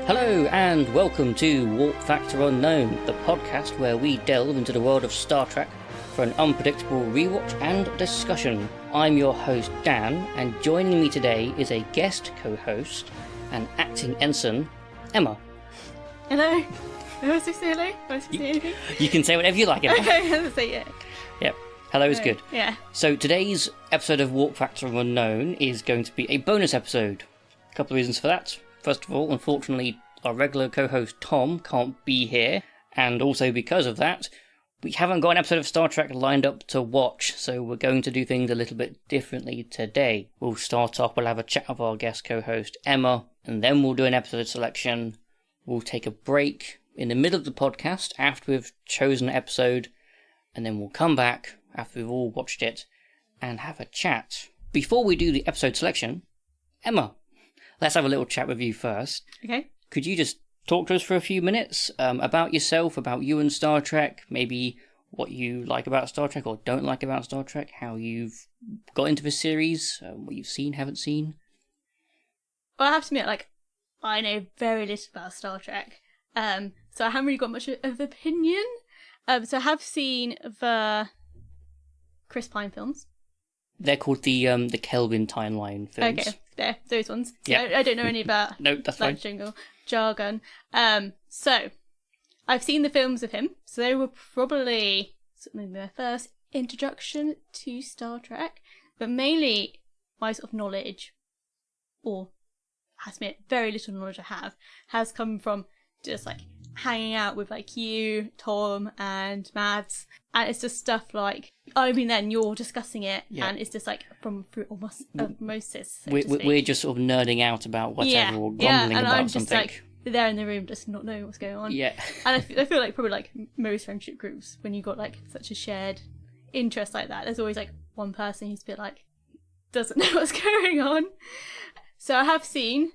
Hello and welcome to Warp Factor Unknown, the podcast where we delve into the world of Star Trek for an unpredictable rewatch and discussion. I'm your host Dan, and joining me today is a guest co-host and acting ensign, Emma. Hello. Am I supposed to say hello? Am I supposed to say anything? You can say whatever you like, Emma. Okay, I'm going to say yeah. Yep. Hello is good. Yeah. So today's episode of Warp Factor Unknown is going to be a bonus episode. A couple of reasons for that. First of all, unfortunately, our regular co-host Tom can't be here, and also because of that, we haven't got an episode of Star Trek lined up to watch, so we're going to do things a little bit differently today. We'll start off, we'll have a chat with our guest co-host Emma, and then we'll do an episode selection. We'll take a break in the middle of the podcast after we've chosen an episode, and then we'll come back after we've all watched it and have a chat. Before we do the episode selection, Emma, let's have a little chat with you first. Okay. Could you just talk to us for a few minutes about yourself, about you and Star Trek, maybe what you like about Star Trek or don't like about Star Trek, how you've got into the series, what you've seen, haven't seen? Well, I have to admit, I know very little about Star Trek, so I haven't really got much of an opinion. So I have seen the Chris Pine films. They're called the Kelvin timeline films. Okay, there, those ones. Yeah. I don't know any about No, that's fine. Jargon. So I've seen the films of him, so they were probably something my first introduction to Star Trek, but mainly my sort of knowledge, or has been very little knowledge I have, has come from just hanging out with you, Tom, and Mads, and it's just stuff then you're discussing it, and it's just from through almost osmosis. We're just sort of nerding out about whatever or grumbling and about I'm just something. there in the room, just not knowing what's going on. Yeah. And I feel probably most friendship groups, when you got such a shared interest like that, there's always one person who's a bit doesn't know what's going on. So I have seen,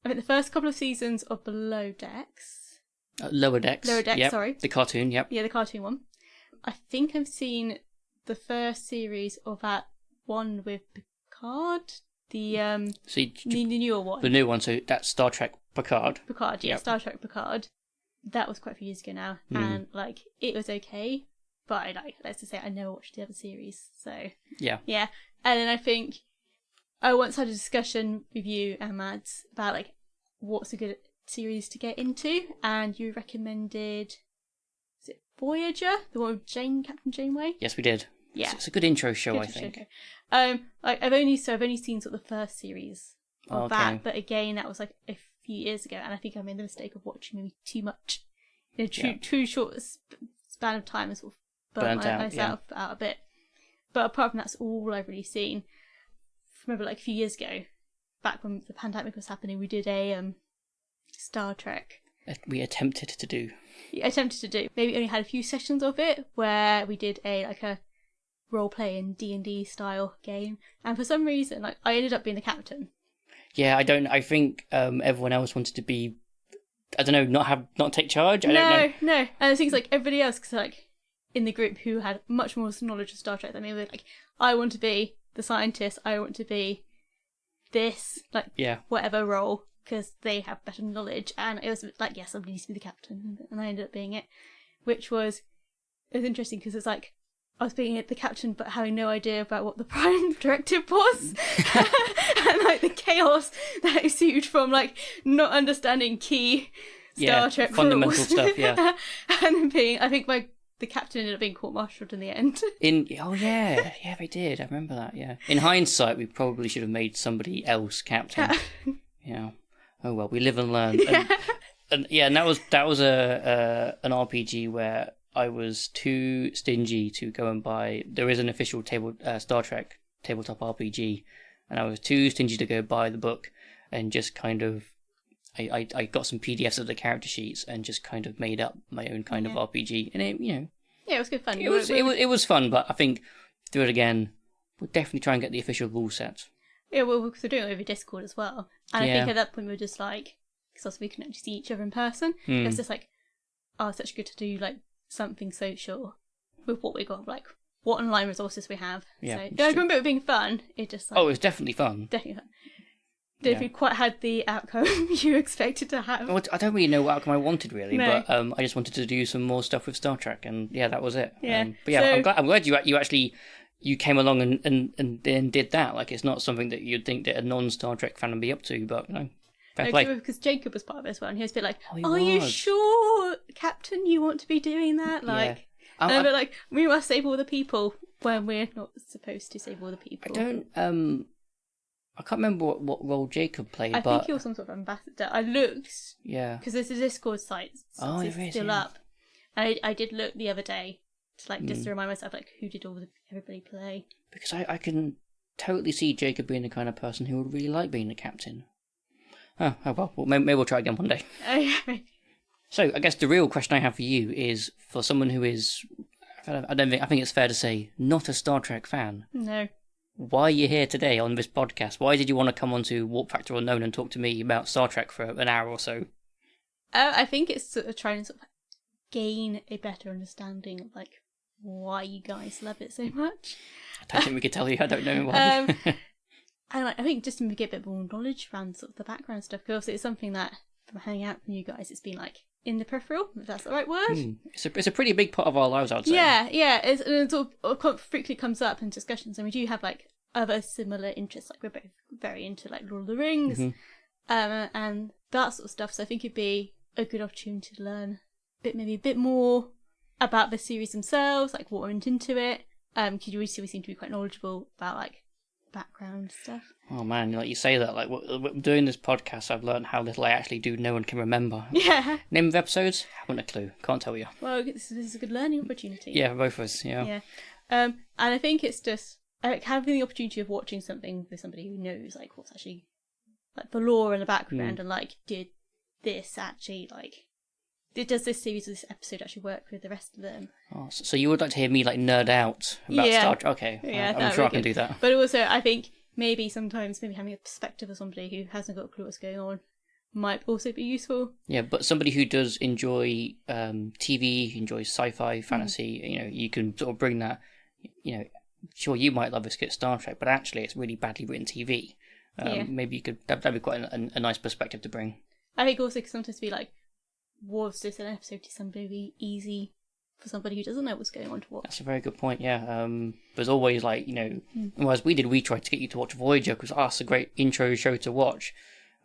I think, the first couple of seasons of Below Decks. Lower Decks. Yep. Sorry. The cartoon, yep. Yeah, the cartoon one. I think I've seen the first series of that one with Picard. The newer one. The new one, so that's Star Trek Picard. Picard, yeah, yep. Star Trek Picard. That was quite a few years ago now, and it was okay, but let's just say I never watched the other series, so yeah. And then I think I once had a discussion with you and Mads about what's a good series to get into, and you recommended, is it Voyager, the one with Captain Janeway? Yes, we did. Yeah, it's a good intro show, I think. I've only seen sort of the first series of that, but again, that was a few years ago, and I think I made the mistake of watching maybe too much in a too short span of time, and sort of burnt myself out a bit. But apart from that's all I've really seen. Remember, a few years ago, back when the pandemic was happening, we did a Star Trek. We attempted to do. Maybe only had a few sessions of it where we did a role play and D&D style game, and for some reason, I ended up being the captain. Yeah, I think everyone else wanted to be, I don't know, not take charge. No, and it seems everybody else, because in the group who had much more knowledge of Star Trek than me, were I want to be the scientist, I want to be this, whatever role, because they have better knowledge, and it was yes, somebody needs to be the captain, and I ended up being it, which was interesting, because it's I was being the captain but having no idea about what the prime directive was, and the chaos that ensued from not understanding key Star Trek fundamental rules. Stuff, yeah. And I think the captain ended up being court-martialed in the end. Yeah, they did. I remember that. Yeah. In hindsight, we probably should have made somebody else captain. Yeah. Oh well, we live and learn. And that was an RPG where I was too stingy to go and buy. There is an official Star Trek tabletop RPG, and I was too stingy to go buy the book, and just kind of. I got some PDFs of the character sheets and just kind of made up my own kind of RPG, and it it was good fun. It was fun, but I think do it again. We'll definitely try and get the official rule set. Yeah, well, we're doing it over Discord as well, and I think at that point we were just because also we couldn't actually see each other in person. It was just it's such good to do something social with what we got, what online resources we have. Yeah, so I remember it being fun. It just it was definitely fun. Definitely fun. don't think quite had the outcome you expected to have. Well, I don't really know what outcome I wanted, really, No. but I just wanted to do some more stuff with Star Trek, and yeah, that was it. Yeah. But yeah, So- I'm glad you actually came along and did that. Like, it's not something that you'd think that a non-Star Trek fan would be up to, but fair play. Because Jacob was part of it as well, and he was a bit like, he "Are you was. sure, Captain, you want to be doing that?" Like, and I'm a bit like, "We must save all the people when we're not supposed to save all the people." I can't remember what role Jacob played, I but think he was some sort of ambassador. I looked, because there's a Discord site still up. I did look the other day to just to remind myself who did everybody play. Because I can totally see Jacob being the kind of person who would really like being the captain. Oh well, maybe we'll try again one day. So I guess the real question I have for you is, for someone who is, I think it's fair to say, not a Star Trek fan. No. Why are you here today on this podcast? Why did you want to come on to Warp Factor Unknown and talk to me about Star Trek for an hour or so? I think it's sort of trying to gain a better understanding of why you guys love it so much. I don't think we could tell you. I don't know why. And I think just to get a bit more knowledge around sort of the background stuff, because it's something that, from hanging out from you guys, it's been in the peripheral, if that's the right word. It's a pretty big part of our lives, I'd say. Yeah. It sort of frequently comes up in discussions, and we do have other similar interests. We're both very into Lord of the Rings, and that sort of stuff. So I think it'd be a good opportunity to learn maybe a bit more about the series themselves, what went into it. Because we seem to be quite knowledgeable about background stuff. Oh man, you say that. Doing this podcast, I've learned how little I actually do know and can remember. Yeah. Name of episodes? Haven't a clue. Can't tell you. Well, this is a good learning opportunity. Yeah, for both of us. Yeah. Yeah. And I think it's just having the opportunity of watching something with somebody who knows what's actually the lore and the background, and did this actually does this series, this episode actually work with the rest of them? Oh, so you would like to hear me nerd out about Star Trek? Okay, yeah, I'm sure I can do that. But also, I think maybe sometimes having a perspective of somebody who hasn't got a clue what's going on might also be useful. Yeah, but somebody who does enjoy TV, enjoys sci-fi, fantasy, you can sort of bring that. Sure, you might love this get Star Trek, but actually, it's really badly written TV. Maybe you could. That'd be quite a nice perspective to bring. I think also sometimes be was this an episode to somebody easy for somebody who doesn't know what's going on to watch? That's a very good point, yeah. There's always as we did, we tried to get you to watch Voyager because that's a great intro show to watch.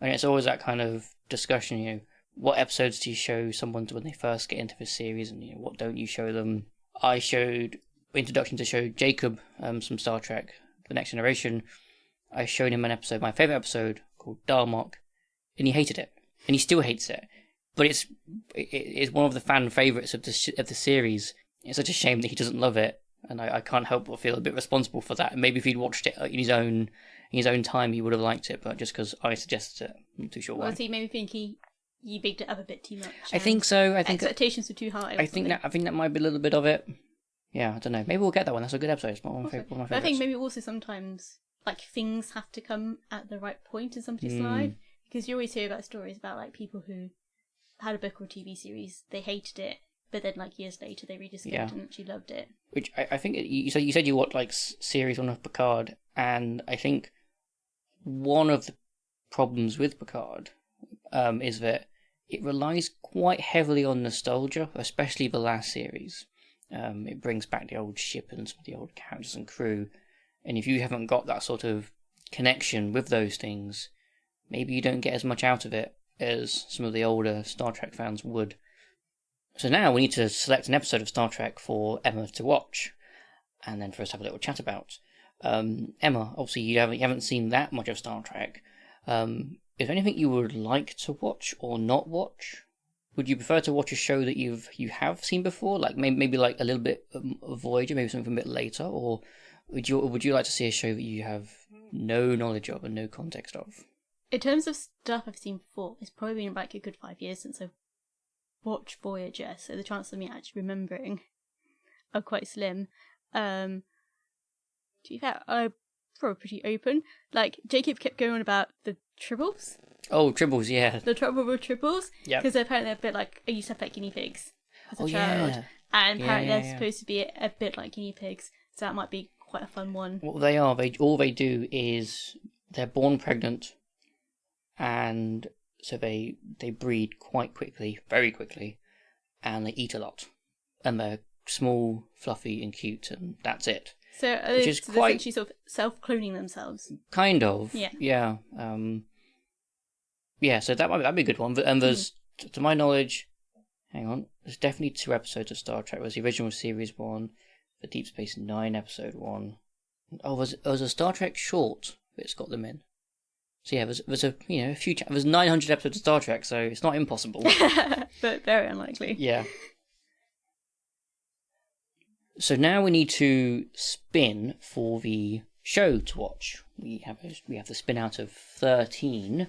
And it's always that kind of discussion, what episodes do you show someone when they first get into the series, and what don't you show them? I showed introduction to show Jacob some Star Trek, The Next Generation. I showed him an episode, my favourite episode, called Darmok, and he hated it. And he still hates it. But it's one of the fan favourites of the series. It's such a shame that he doesn't love it, and I can't help but feel a bit responsible for that. And maybe if he'd watched it in his own time, he would have liked it. But just because I suggested it, I'm not too sure why. Well, so you maybe think you bigged it up a bit too much. I think so. I think expectations were too high. I think that might be a little bit of it. Yeah, I don't know. Maybe we'll get that one. That's a good episode. It's one of my favourites. I think maybe also sometimes things have to come at the right point in somebody's life, because you always hear about stories about people who had a book or TV series, they hated it, but then years later they rediscovered it and actually loved it. Which I think you said you watched series 1 of Picard, and I think one of the problems with Picard is that it relies quite heavily on nostalgia, especially the last series. It brings back the old ship and some of the old characters and crew, and if you haven't got that sort of connection with those things, maybe you don't get as much out of it as some of the older Star Trek fans would. So now we need to select an episode of Star Trek for Emma to watch, and then for us to have a little chat about. Emma, obviously you haven't seen that much of Star Trek. Is there anything you would like to watch or not watch? Would you prefer to watch a show that you have seen before, maybe a little bit of Voyager, maybe something a bit later, or would you like to see a show that you have no knowledge of and no context of? In terms of stuff I've seen before, it's probably been a good 5 years since I've watched Voyager, so the chances of me actually remembering are quite slim. To be fair, I'm probably pretty open. Jacob kept going on about the Tribbles. Oh, Tribbles, yeah. The trouble with Tribbles. Yeah. Because apparently they're a bit I used to have guinea pigs as a child. Yeah. And apparently they're supposed to be a bit like guinea pigs, so that might be quite a fun one. Well, they are. All they do is they're born pregnant. and so they breed quite quickly, very quickly, and they eat a lot, and they're small, fluffy, and cute, and that's it. So, which is quite essentially sort of self-cloning themselves. Kind of, yeah. So that'd be a good one. And there's, to my knowledge, hang on, there's definitely 2 episodes of Star Trek. There's the original series 1, the Deep Space Nine episode 1. Oh, there's a Star Trek short that's got them in. So yeah, there's a few. There's 900 episodes of Star Trek, so it's not impossible, but very unlikely. Yeah. So now we need to spin for the show to watch. We have the spin out of 13.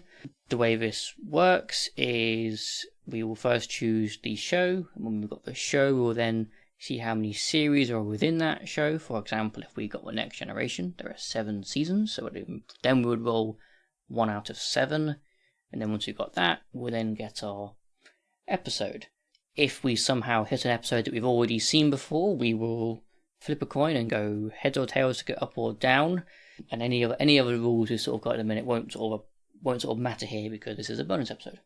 The way this works is we will first choose the show, and when we've got the show, we'll then see how many series are within that show. For example, if we got The Next Generation, there are 7 seasons, so then we would roll 1 out of 7, and then once we've got that, we'll then get our episode. If we somehow hit an episode that we've already seen before, we will flip a coin and go heads or tails to get up or down, and any other rules we've sort of got in a minute won't sort of matter here because this is a bonus episode.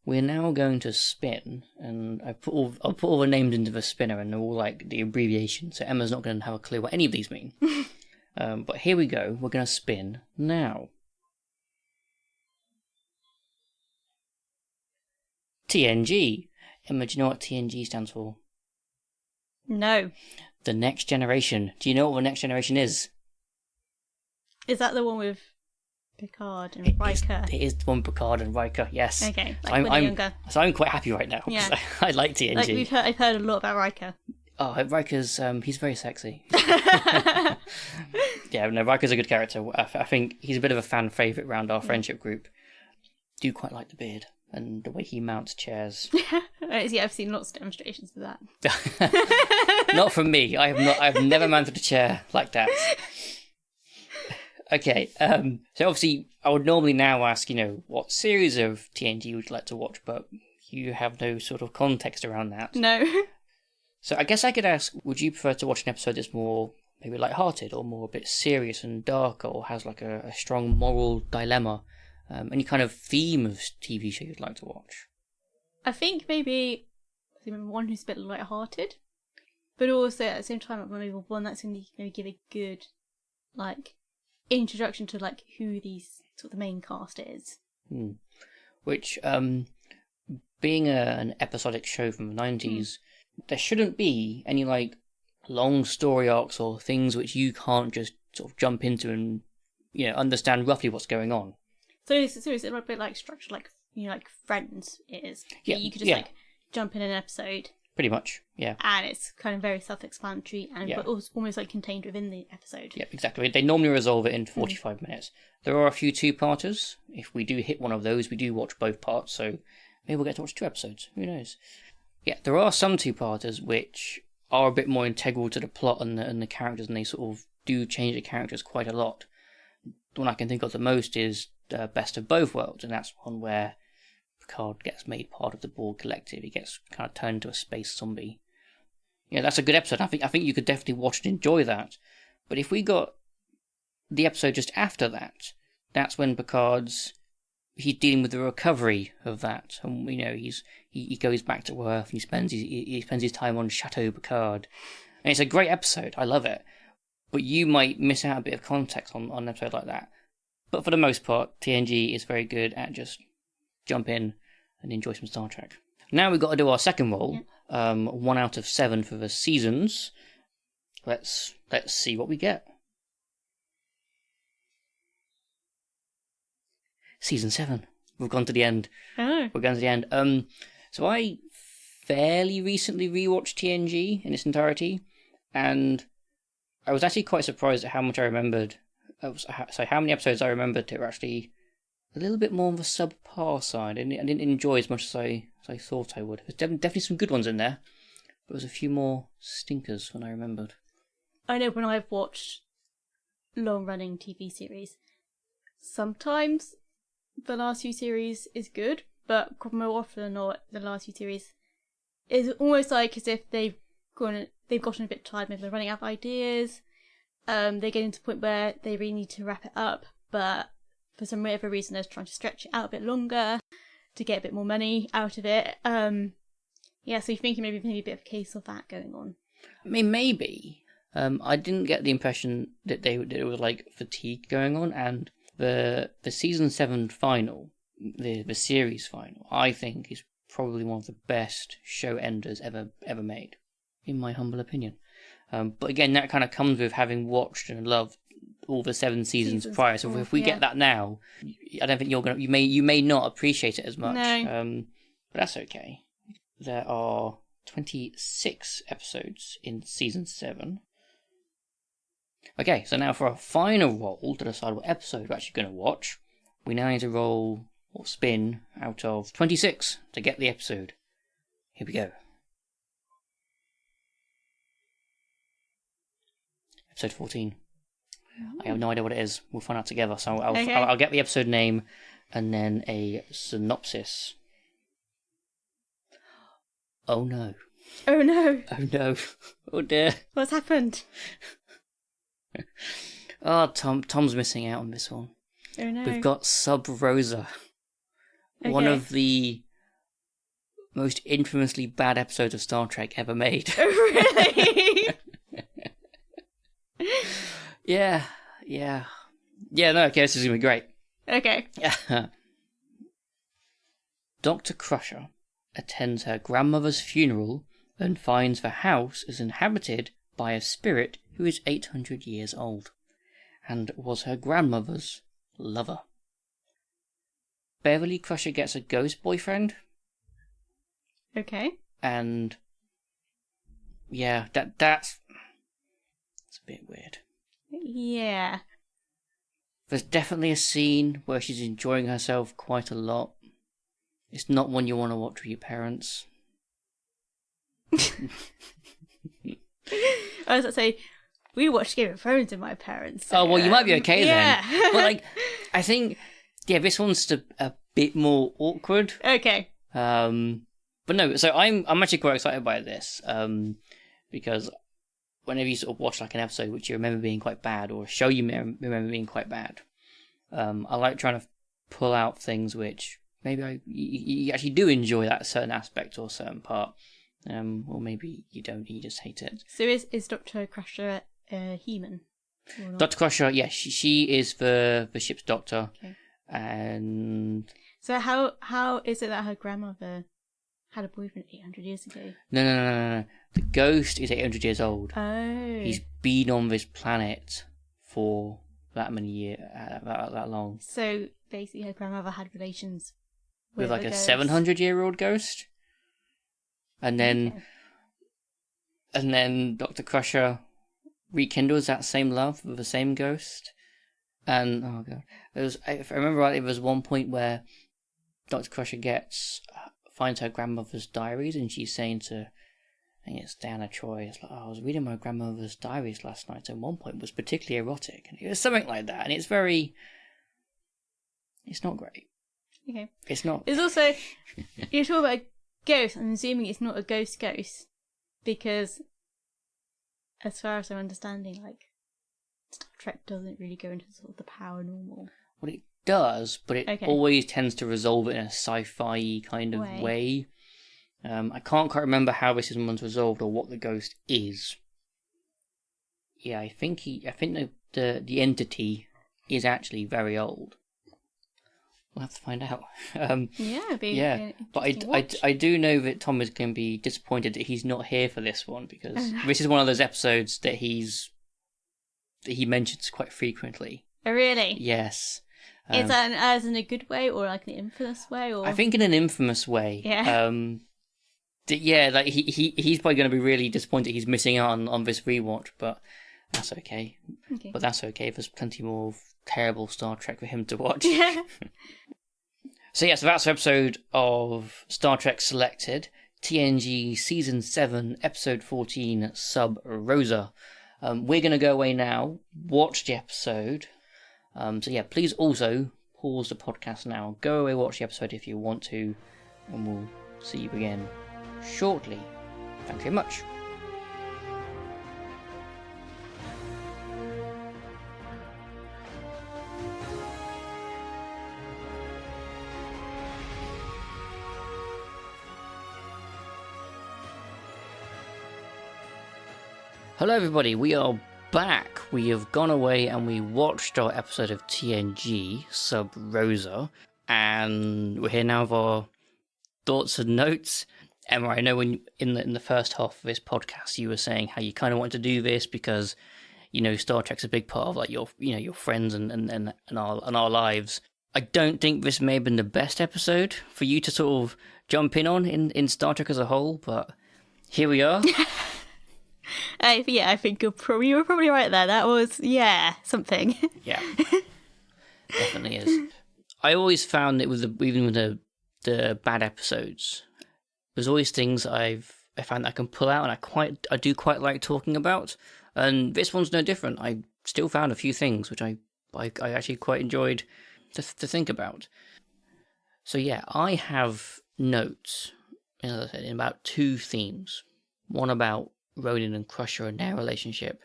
We're now going to spin, and I'll put all the names into the spinner, and they're all like the abbreviation, so Emma's not going to have a clue what any of these mean. But here we go. We're going to spin now. TNG. Emma, do you know what TNG stands for? No. The Next Generation. Do you know what the Next Generation is? Is that the one with Picard and Riker? It is the one with Picard and Riker, yes. Okay, like when they're younger. So I'm quite happy right now. Yeah. I like TNG. Like I've heard a lot about Riker. Oh, Riker's, he's very sexy. Yeah, no, Riker's a good character. I think he's a bit of a fan favourite around our friendship group. Do quite like the beard and the way he mounts chairs. Yeah, I've seen lots of demonstrations of that. Not from me. I've never mounted a chair like that. Okay, so obviously I would normally now ask, what series of TNG would you like to watch, but you have no sort of context around that. No. So I guess I could ask, would you prefer to watch an episode that's more maybe light-hearted or more a bit serious and darker or has like a strong moral dilemma? Any kind of theme of TV show you'd like to watch? I think maybe one who's a bit light-hearted, but also at the same time maybe one that's going to maybe give a good introduction to who these sort of the main cast is. Which, being an episodic show from the 90s, there shouldn't be any long story arcs or things which you can't just sort of jump into and understand roughly what's going on. So it's a bit like structured like Friends is. Yeah, you could just jump in an episode. Pretty much, yeah. And it's kind of very self-explanatory but almost contained within the episode. Yeah, exactly. They normally resolve it in 45 minutes. There are a few 2-parters. If we do hit one of those, we do watch both parts, so maybe we'll get to watch 2 episodes. Who knows? Yeah, there are some 2-parters which are a bit more integral to the plot and the characters, and they sort of do change the characters quite a lot. The one I can think of the most is Best of Both Worlds, and that's one where Picard gets made part of the Borg collective. He gets kind of turned into a space zombie. Yeah, that's a good episode. I think you could definitely watch and enjoy that. But if we got the episode just after that, that's when he's dealing with the recovery of that, and he goes back to Earth and he spends his time on Chateau Picard, and it's a great episode. I love it. But you might miss out a bit of context on an episode like that. But for the most part, TNG is very good at just jump in and enjoy some Star Trek. Now we've got to do our second roll. 1 out of 7 for the seasons. Let's see what we get. Season 7. We've gone to the end. Oh. We're going to the end. So I fairly recently rewatched TNG in its entirety, and I was actually quite surprised at how much I remembered. So how many episodes I remembered that were actually a little bit more on the subpar side. I didn't enjoy as much as I thought I would. There's definitely some good ones in there, but there was a few more stinkers than I remembered. I know when I've watched long-running TV series, sometimes the last few series is good, but more often than not, the last few series is almost as if they've gotten a bit tired. Maybe they're running out of ideas. They're getting to the point where they really need to wrap it up, but for some whatever reason, they're trying to stretch it out a bit longer to get a bit more money out of it. Yeah, so you're thinking maybe a bit of a case of that going on. I mean, maybe. I didn't get the impression that it was like fatigue going on, and the season 7 final, the series final, I think is probably one of the best show enders ever made, in my humble opinion. But again, that kind of comes with having watched and loved all the 7 seasons prior. So if we get that now, I don't think you may not appreciate it as much. No. But that's okay. There are 26 episodes in season 7. Okay, so now for our final roll to decide what episode we're actually going to watch, we now need to roll or spin out of 26 to get the episode. Here we go. Episode 14. I have no idea what it is. We'll find out together. So I'll get the episode name and then a synopsis. Oh no. Oh no. Oh no. Oh dear. What's happened? Oh, Tom's missing out on this one. Oh no. We've got Sub Rosa. Okay. One of the most infamously bad episodes of Star Trek ever made. Oh, really? Yeah, no, okay, this is going to be great. Okay. Dr. Crusher attends her grandmother's funeral and finds the house is inhabited by a spirit who is 800 years old and was her grandmother's lover. Beverly Crusher gets a ghost boyfriend. Okay. And yeah, that's a bit weird. Yeah. There's definitely a scene where she's enjoying herself quite a lot. It's not one you want to watch with your parents. I was going to say, we watched Game of Thrones with my parents. So, oh, well, you might be okay then. Yeah. But, I think, this one's a bit more awkward. Okay. But no, so I'm actually quite excited by this. Because whenever you sort of watch, an episode which you remember being quite bad, or a show you remember being quite bad, I like trying to pull out things which maybe you actually do enjoy that certain aspect or certain part. Or maybe you don't, you just hate it. So is Dr. Crusher a human? Dr. Crusher, yeah, she is the ship's doctor. Okay. And so how is it that her grandmother had a boyfriend 800 years ago? No. The ghost is 800 years old. Oh. He's been on this planet for that many years, that long. So basically her grandmother had relations with a 700-year-old ghost. And then Dr. Crusher rekindles that same love with the same ghost. And oh god, if I remember right, it was one point where Dr. Crusher finds her grandmother's diaries, and she's saying to, I think it's Diana Troy, it's like, I was reading my grandmother's diaries last night, and one point was particularly erotic, and it was something like that, and it's not great. Okay. It's not. It's also, you're talking about a ghost. I'm assuming it's not a ghost, because as far as I'm understanding, Star Trek doesn't really go into sort of the paranormal. Well, it does, but it always tends to resolve it in a sci-fi kind of way. I can't quite remember how this one's resolved or what the ghost is. Yeah, I think the entity is actually very old. We'll have to find out. But I do know that Tom is going to be disappointed that he's not here for this one, because this is one of those episodes that he mentions quite frequently. Oh, really? Yes. Is that as in a good way or an infamous way? Or I think in an infamous way. Yeah. He's probably going to be really disappointed he's missing out on this rewatch, but that's okay. But that's okay. There's plenty more terrible Star Trek for him to watch. Yeah. So that's our episode of Star Trek Selected, TNG Season 7, Episode 14, Sub Rosa. We're going to go away now, watch the episode. Please also pause the podcast now. Go away, watch the episode if you want to, and we'll see you again shortly. Thank you very much. Hello everybody, we are back. We have gone away and we watched our episode of TNG, Sub Rosa, and we're here now with our thoughts and notes. Emma, I know when in the first half of this podcast you were saying how you kind of wanted to do this because, you know, Star Trek's a big part of like your friends and our lives. I don't think this may have been the best episode for you to sort of jump in on in Star Trek as a whole, but here we are. I think you were probably right there. That was, something. Yeah, definitely is. I always found it was even with the bad episodes, there's always things I found that I can pull out, and I do quite like talking about. And this one's no different. I still found a few things which I actually quite enjoyed to think about. So yeah, I have notes, as I said, in about 2 themes. One about Ronan and Crusher and their relationship,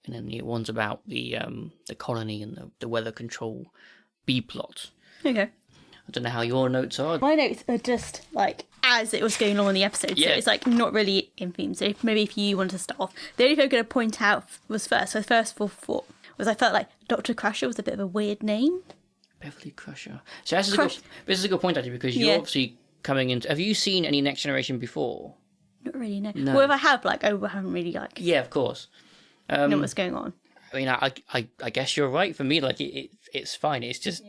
and then the one's about the colony and the weather control B plot. Okay. I don't know how your notes are. My notes are just like as it was going along in the episode, so it's like not really in theme. So maybe if you want to start off, the only thing I'm going to point out was first. So first of all, I felt like Dr. Crusher was a bit of a weird name. Beverly Crusher. So this is a good point actually, because you're obviously coming into. Have you seen any Next Generation before? Not really, no. Well, if I have, I haven't really, Yeah, of course. Know what's going on. I mean, I guess you're right. For me, it's fine. It's just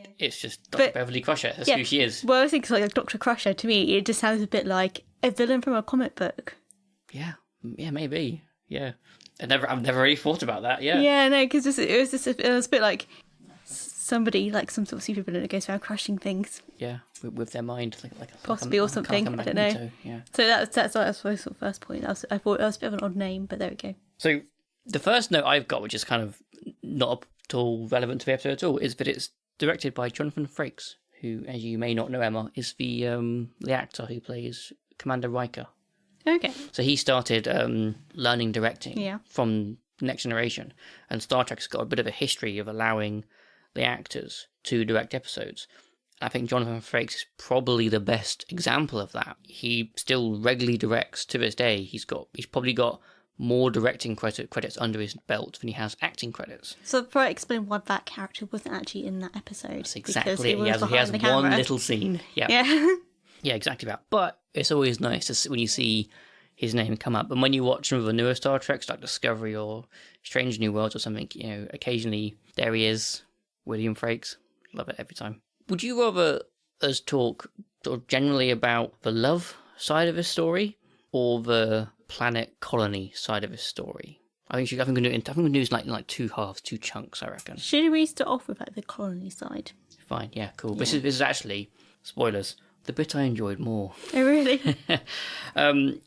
Dr. Beverly Crusher. That's who she is. Well, I think like Dr. Crusher, to me, it just sounds a bit like a villain from a comic book. Yeah, maybe. Yeah. I've never really thought about that, yeah. Yeah, no, because it was a bit like somebody, like some sort of supervillain that goes around crushing things. Yeah, with their mind, possibly, or something. I don't know. Yeah. So that's my sort of first point. I thought that was a bit of an odd name, but there we go. So the first note I've got, which is kind of not at all relevant to the episode at all, is that it's directed by Jonathan Frakes, who, as you may not know, Emma, is the actor who plays Commander Riker. Okay. So he started learning directing from Next Generation, and Star Trek's got a bit of a history of allowing the actors to direct episodes. I think Jonathan Frakes is probably the best example of that. He still regularly directs to this day. He's probably got more directing credits under his belt than he has acting credits. So probably explain why that character wasn't actually in that episode. That's exactly it. He has one little scene. Yeah, exactly that. But it's always nice to see, when you see his name come up. And when you watch some of the newer Star Treks, like Discovery or Strange New Worlds or something, occasionally there he is, William Frakes. Love it every time. Would you rather us talk sort of generally about the love side of his story or the planet colony side of his story? I think we're going to do it in 2 halves, 2 chunks, I reckon. Should we start off with the colony side? Fine, yeah, cool. Yeah. This is actually, spoilers, the bit I enjoyed more. Oh, really?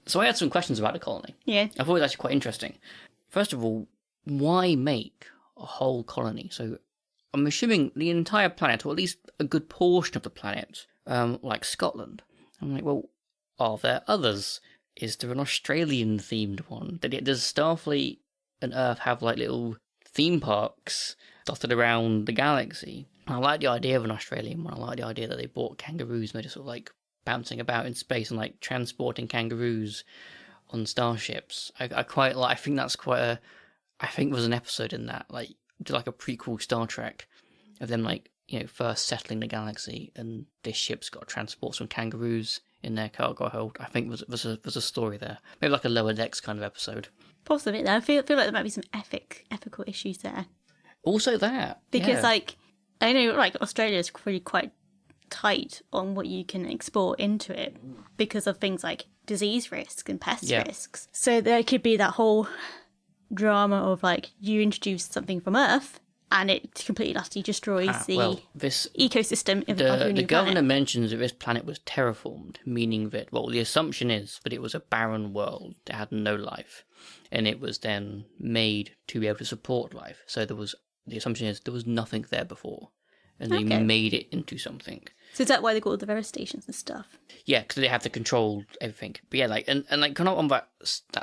So I had some questions about the colony. Yeah. I thought it was actually quite interesting. First of all, why make a whole colony? So I'm assuming the entire planet, or at least a good portion of the planet, like Scotland. I'm like, well, are there others? Is there an Australian-themed one? Does Starfleet and Earth have little theme parks dotted around the galaxy? I like the idea of an Australian one. I like the idea that they bought kangaroos and they're just sort of bouncing about in space and transporting kangaroos on starships. I quite like. I think that's quite a. I think there was an episode in that do a prequel Star Trek of them first settling the galaxy, and this ship's got to transport some kangaroos in their cargo hold. I think there's a story there. Maybe a Lower Decks kind of episode. Possibly. I feel like there might be some ethical issues there. Also that. Because I know Australia's really quite tight on what you can export into it because of things like disease risks and pest risks. So there could be that whole drama of you introduce something from Earth and it completely utterly destroys the ecosystem of your new the governor planet. mentions that this planet was terraformed, meaning that the assumption is that it was a barren world that had no life, and it was then made to be able to support life. So the assumption is there was nothing there before, and they made it into something. So is that why they got all the weather stations and stuff? Yeah, because they have to control everything. But yeah, and kind of on that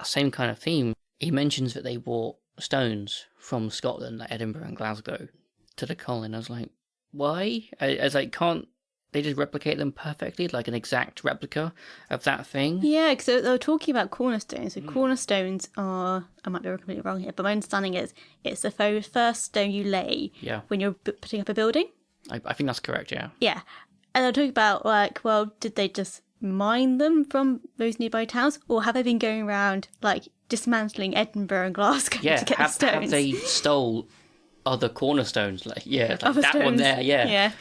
same kind of theme, he mentions that they bought stones from Scotland, Edinburgh and Glasgow, to the colony. I was like, why? I was like, can't they just replicate them perfectly, like an exact replica of that thing? Yeah, because they were talking about cornerstones. So cornerstones are, I might be completely wrong here, but my understanding is it's the first stone you lay when you're putting up a building. I think that's correct, yeah. Yeah. And they're talking about, like, well, did they just mine them from those nearby towns? Or have they been going around, like, dismantling Edinburgh and Glasgow to get the stones? Have they stole other cornerstones? Like, that stones. One there, yeah.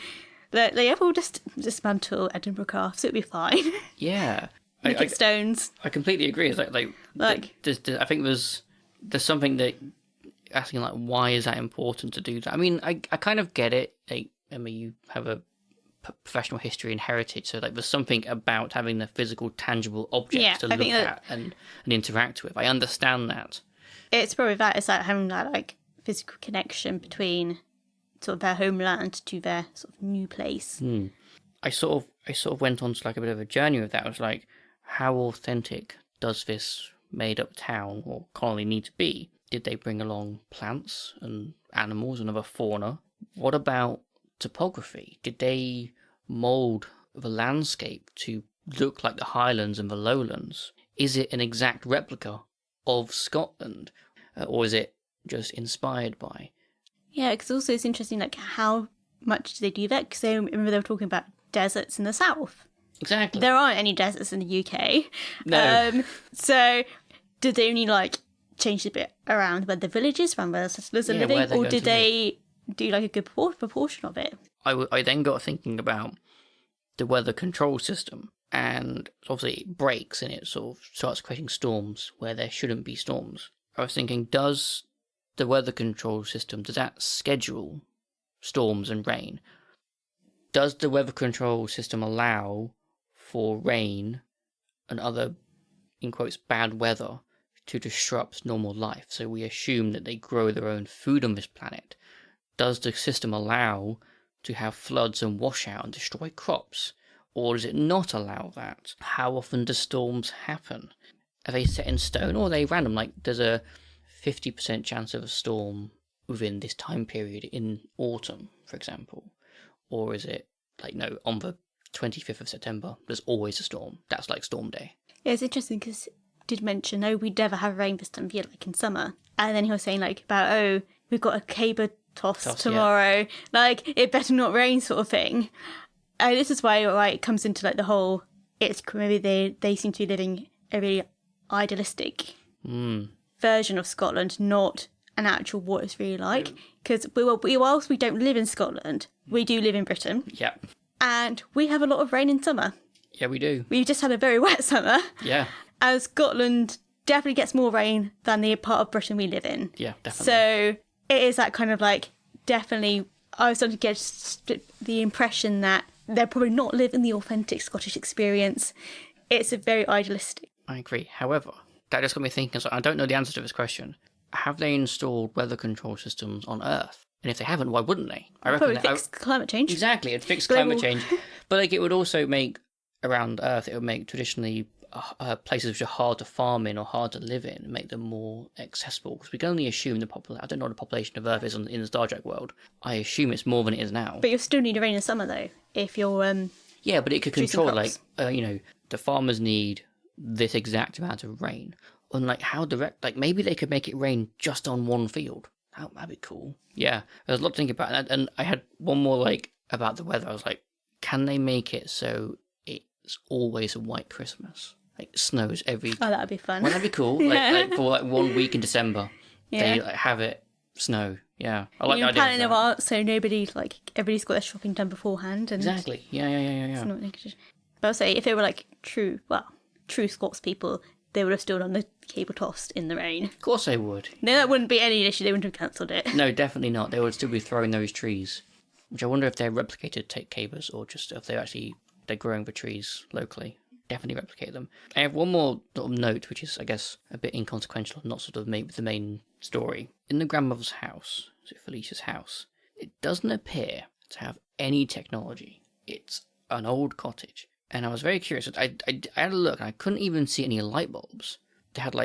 Yeah. We'll just dismantle Edinburgh Crafts, it'll be fine. Yeah. Make stones. I completely agree. It's I think there's something that asking, like, why is that important to do that? I mean, I kind of get it. Like, I mean, you have a professional history and heritage, so like there's something about having the physical, tangible objects to look at and interact with. I understand that. It's probably that. It's like having that like physical connection between sort of their homeland to their sort of new place. I sort of went on to like a bit of a journey with that. I was like, how authentic does this made up town or colony need to be? Did they bring along plants and animals and other fauna? What about topography? Did they mould the landscape to look like the Highlands and the Lowlands? Is it an exact replica of Scotland, or is it just inspired by? Yeah, because also it's interesting, like, how much do they do that? Because I remember they were talking about deserts in the south. Exactly. There aren't any deserts in the UK. No. So did they only, like, change a bit around where the villages, around where the settlers are living, or did they do, like, a good proportion of it? I then got thinking about the weather control system, and obviously it breaks and it sort of starts creating storms where there shouldn't be storms. I was thinking, does the weather control system, does that schedule storms and rain? Does the weather control system allow for rain and other, in quotes, bad weather to disrupt normal life? So we assume that they grow their own food on this planet. Does the system allow to have floods and washout and destroy crops? Or does it not allow that? How often do storms happen? Are they set in stone or are they random? Like, there's a 50% chance of a storm within this time period in autumn, for example. Or is it like, no, on the 25th of September, there's always a storm. That's like storm day. Yeah, it's interesting because did mention, we'd never have rain this time of year, like in summer. And then he was saying, like, about, we've got a caber toss tomorrow. Yeah. Like, it better not rain sort of thing. And this is why it comes into, like, the whole, it's maybe they seem to be living a really idealistic version of Scotland, not an actual what it's really like. Because whilst we don't live in Scotland, we do live in Britain. Yeah. And we have a lot of rain in summer. Yeah, we do. We've just had a very wet summer. Yeah. And Scotland definitely gets more rain than the part of Britain we live in. Yeah, definitely. So it is that kind of like, definitely, I was starting to get the impression that they're probably not living the authentic Scottish experience. It's a very idealistic. I agree. However, that just got me thinking, so I don't know the answer to this question. Have they installed weather control systems on Earth? And if they haven't, why wouldn't they? I reckon probably fix climate change. Exactly, it'd fix climate change. But like, it would also make, around Earth, it would make traditionally places which are hard to farm in or hard to live in, make them more accessible. Because we can only assume I don't know what the population of Earth is in the Star Trek world. I assume it's more than it is now. But you'll still need rain in summer, though, if you're... yeah, but it could control, like, the farmers need this exact amount of rain. And, like, how direct... Like, maybe they could make it rain just on one field. That'd be cool. Yeah, there's a lot to think about. And I had one more, like, about the weather. I was like, can they make it so it's always a white Christmas? Like, snows every... Oh, that'd be fun. Well, that'd be cool. Like, for, like, 1 week in December, they, like, have it snow. Yeah. I like the idea of that. So nobody's, like, everybody's got their shopping done beforehand. And exactly. Yeah. It's not negative. But I'll say, if they were, like, true Scots people, they would have still done the cable tossed in the rain. Of course they would. No, that wouldn't be any issue. They wouldn't have cancelled it. No, definitely not. They would still be throwing those trees. Which I wonder if they're replicated take cabers or just if they're growing the trees locally. Definitely replicate them. I have one more sort of note, which is, I guess, a bit inconsequential, not sort of the main story. In the grandmother's house, so Felicia's house, it doesn't appear to have any technology. It's an old cottage. And I was very curious. I had a look, and I couldn't even see any light bulbs. She had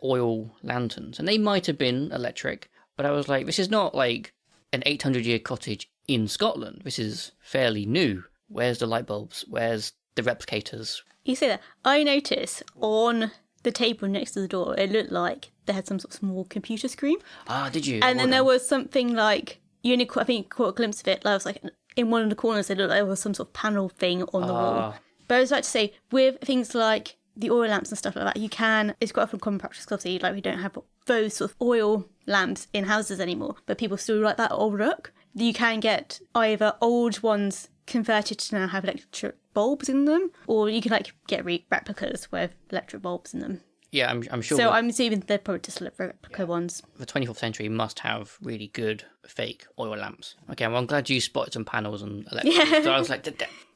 oil lanterns, and they might have been electric, but I was like, this is not like an 800-year cottage in Scotland. This is fairly new. Where's the light bulbs? Where's the replicators? You say that. I noticed on the table next to the door, it looked like they had some sort of small computer screen. Ah, did you? And then there was something like, you only, I think, caught a glimpse of it. Like, I was like, in one of the corners, it looked like there was some sort of panel thing on the wall. But I was about to say, with things like the oil lamps and stuff like that, you can, it's quite often common practice, because obviously, like, we don't have those sort of oil lamps in houses anymore, but people still like that old look. You can get either old ones converted to now have electric bulbs in them, or you can like get replicas with electric bulbs in them. Yeah, I'm sure. So I'm assuming they're probably just replica ones. The 24th century must have really good fake oil lamps. Okay, well, I'm glad you spotted some panels and electric. Yeah. So I was like,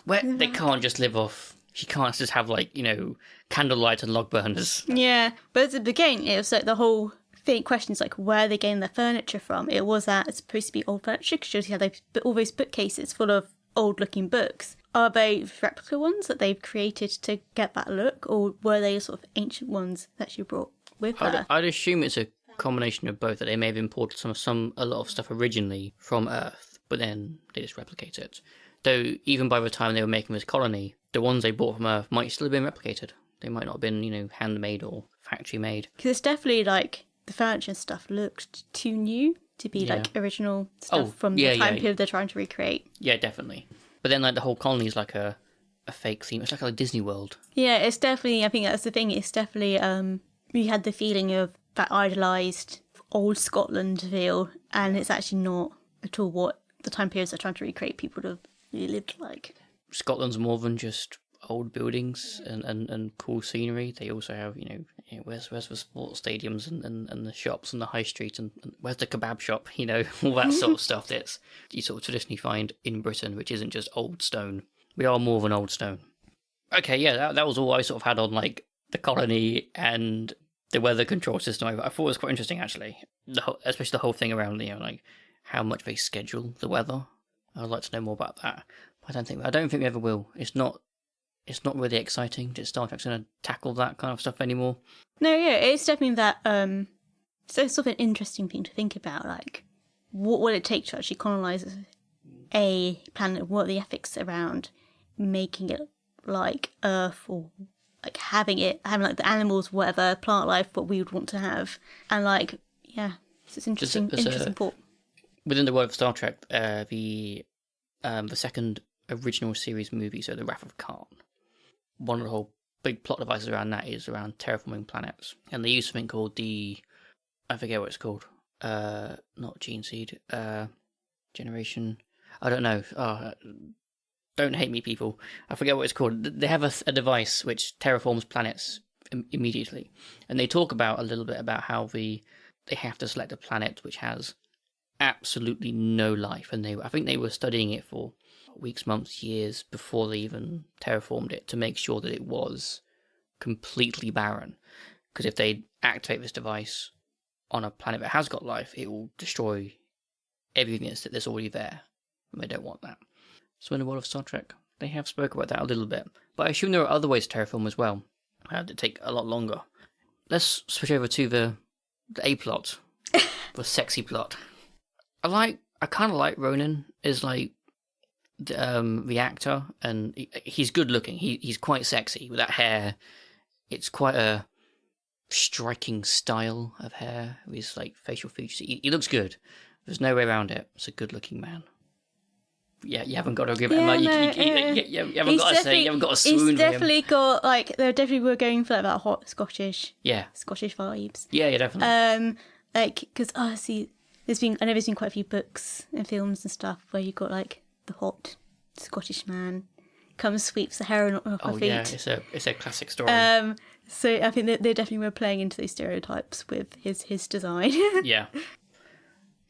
they can't just live off. She can't just have like, you know, candlelight and log burners. Yeah, but at the beginning, it was like the whole thing. Questions like where are they getting their furniture from? It was that it's supposed to be old furniture because you had all those bookcases full of old-looking books. Are they replica ones that they've created to get that look, or were they sort of ancient ones that she brought with her? I'd assume it's a combination of both, that they may have imported a lot of stuff originally from Earth, but then they just replicate it. Though even by the time they were making this colony, the ones they bought from Earth might still have been replicated. They might not have been, you know, handmade or factory made. Because it's definitely like the furniture and stuff looked too new to be like original stuff from the time period they're trying to recreate. Yeah, definitely. But then like the whole colony is like a fake theme. It's like a Disney World. Yeah, it's definitely, I think that's the thing, it's definitely, you had the feeling of that idolised old Scotland feel, and it's actually not at all what the time periods they're trying to recreate people would have really lived like. Scotland's more than just old buildings and cool scenery. They also have, you know where's the sports stadiums and the shops and the high street and where's the kebab shop, you know, all that sort of stuff that's you sort of traditionally find in Britain, which isn't just old stone. We are more than old stone. Okay, yeah, that was all I sort of had on like the colony and the weather control system. I thought it was quite interesting actually, especially the whole thing around, you know, like how much they schedule the weather. I'd like to know more about that. But I don't think we ever will. It's not really exciting that Star Trek's going to tackle that kind of stuff anymore. No, yeah, it's definitely that, so it's sort of an interesting thing to think about, like, what will it take to actually colonise a planet, what are the ethics around making it like Earth, or like having like the animals, whatever, plant life, what we would want to have, and like, yeah, it's an interesting thought. Within the world of Star Trek, the second original series movie, so The Wrath of Khan, one of the whole big plot devices around that is around terraforming planets. And they use something called I forget what it's called. Not gene seed. Generation. I don't know. Don't hate me, people. I forget what it's called. They have a device which terraforms planets immediately. And they talk about a little bit about how they have to select a planet which has absolutely no life. And I think they were studying it for weeks, months, years before they even terraformed it to make sure that it was completely barren. Because if they activate this device on a planet that has got life, it will destroy everything that's already there. And they don't want that. So in the world of Star Trek, they have spoken about that a little bit. But I assume there are other ways to terraform as well. That take a lot longer. Let's switch over to the A plot. The sexy plot. I kind of like Ronan as like the actor, and he's good looking. He's quite sexy with that hair. It's quite a striking style of hair with his like facial features. He looks good. There's no way around it. It's a good looking man. Yeah, you haven't got to agree with him. You haven't got to say. You haven't got to swoon. He's definitely got like they definitely were going for like that hot Scottish vibes. Yeah, definitely. Like because see, I know there's been quite a few books and films and stuff where you got like the hot Scottish man comes, sweeps the hair off her feet. Oh yeah, it's a classic story. So I think they definitely were playing into those stereotypes with his design. Yeah.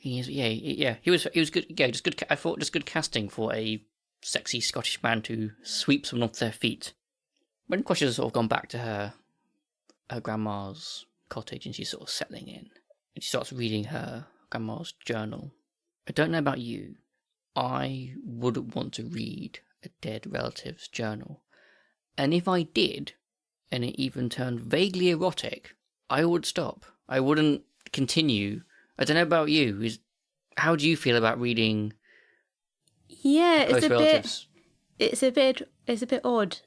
He is, yeah. He was good. Yeah, just good. I thought just good casting for a sexy Scottish man to sweep someone off their feet. When Crusher's sort of gone back to her grandma's cottage and she's sort of settling in, and she starts reading her grandma's journal. I don't know about you, I wouldn't want to read a dead relative's journal, and if I did, and it even turned vaguely erotic, I would stop. I wouldn't continue. I don't know about you. How do you feel about reading? Yeah, it's a relatives? it's a bit odd.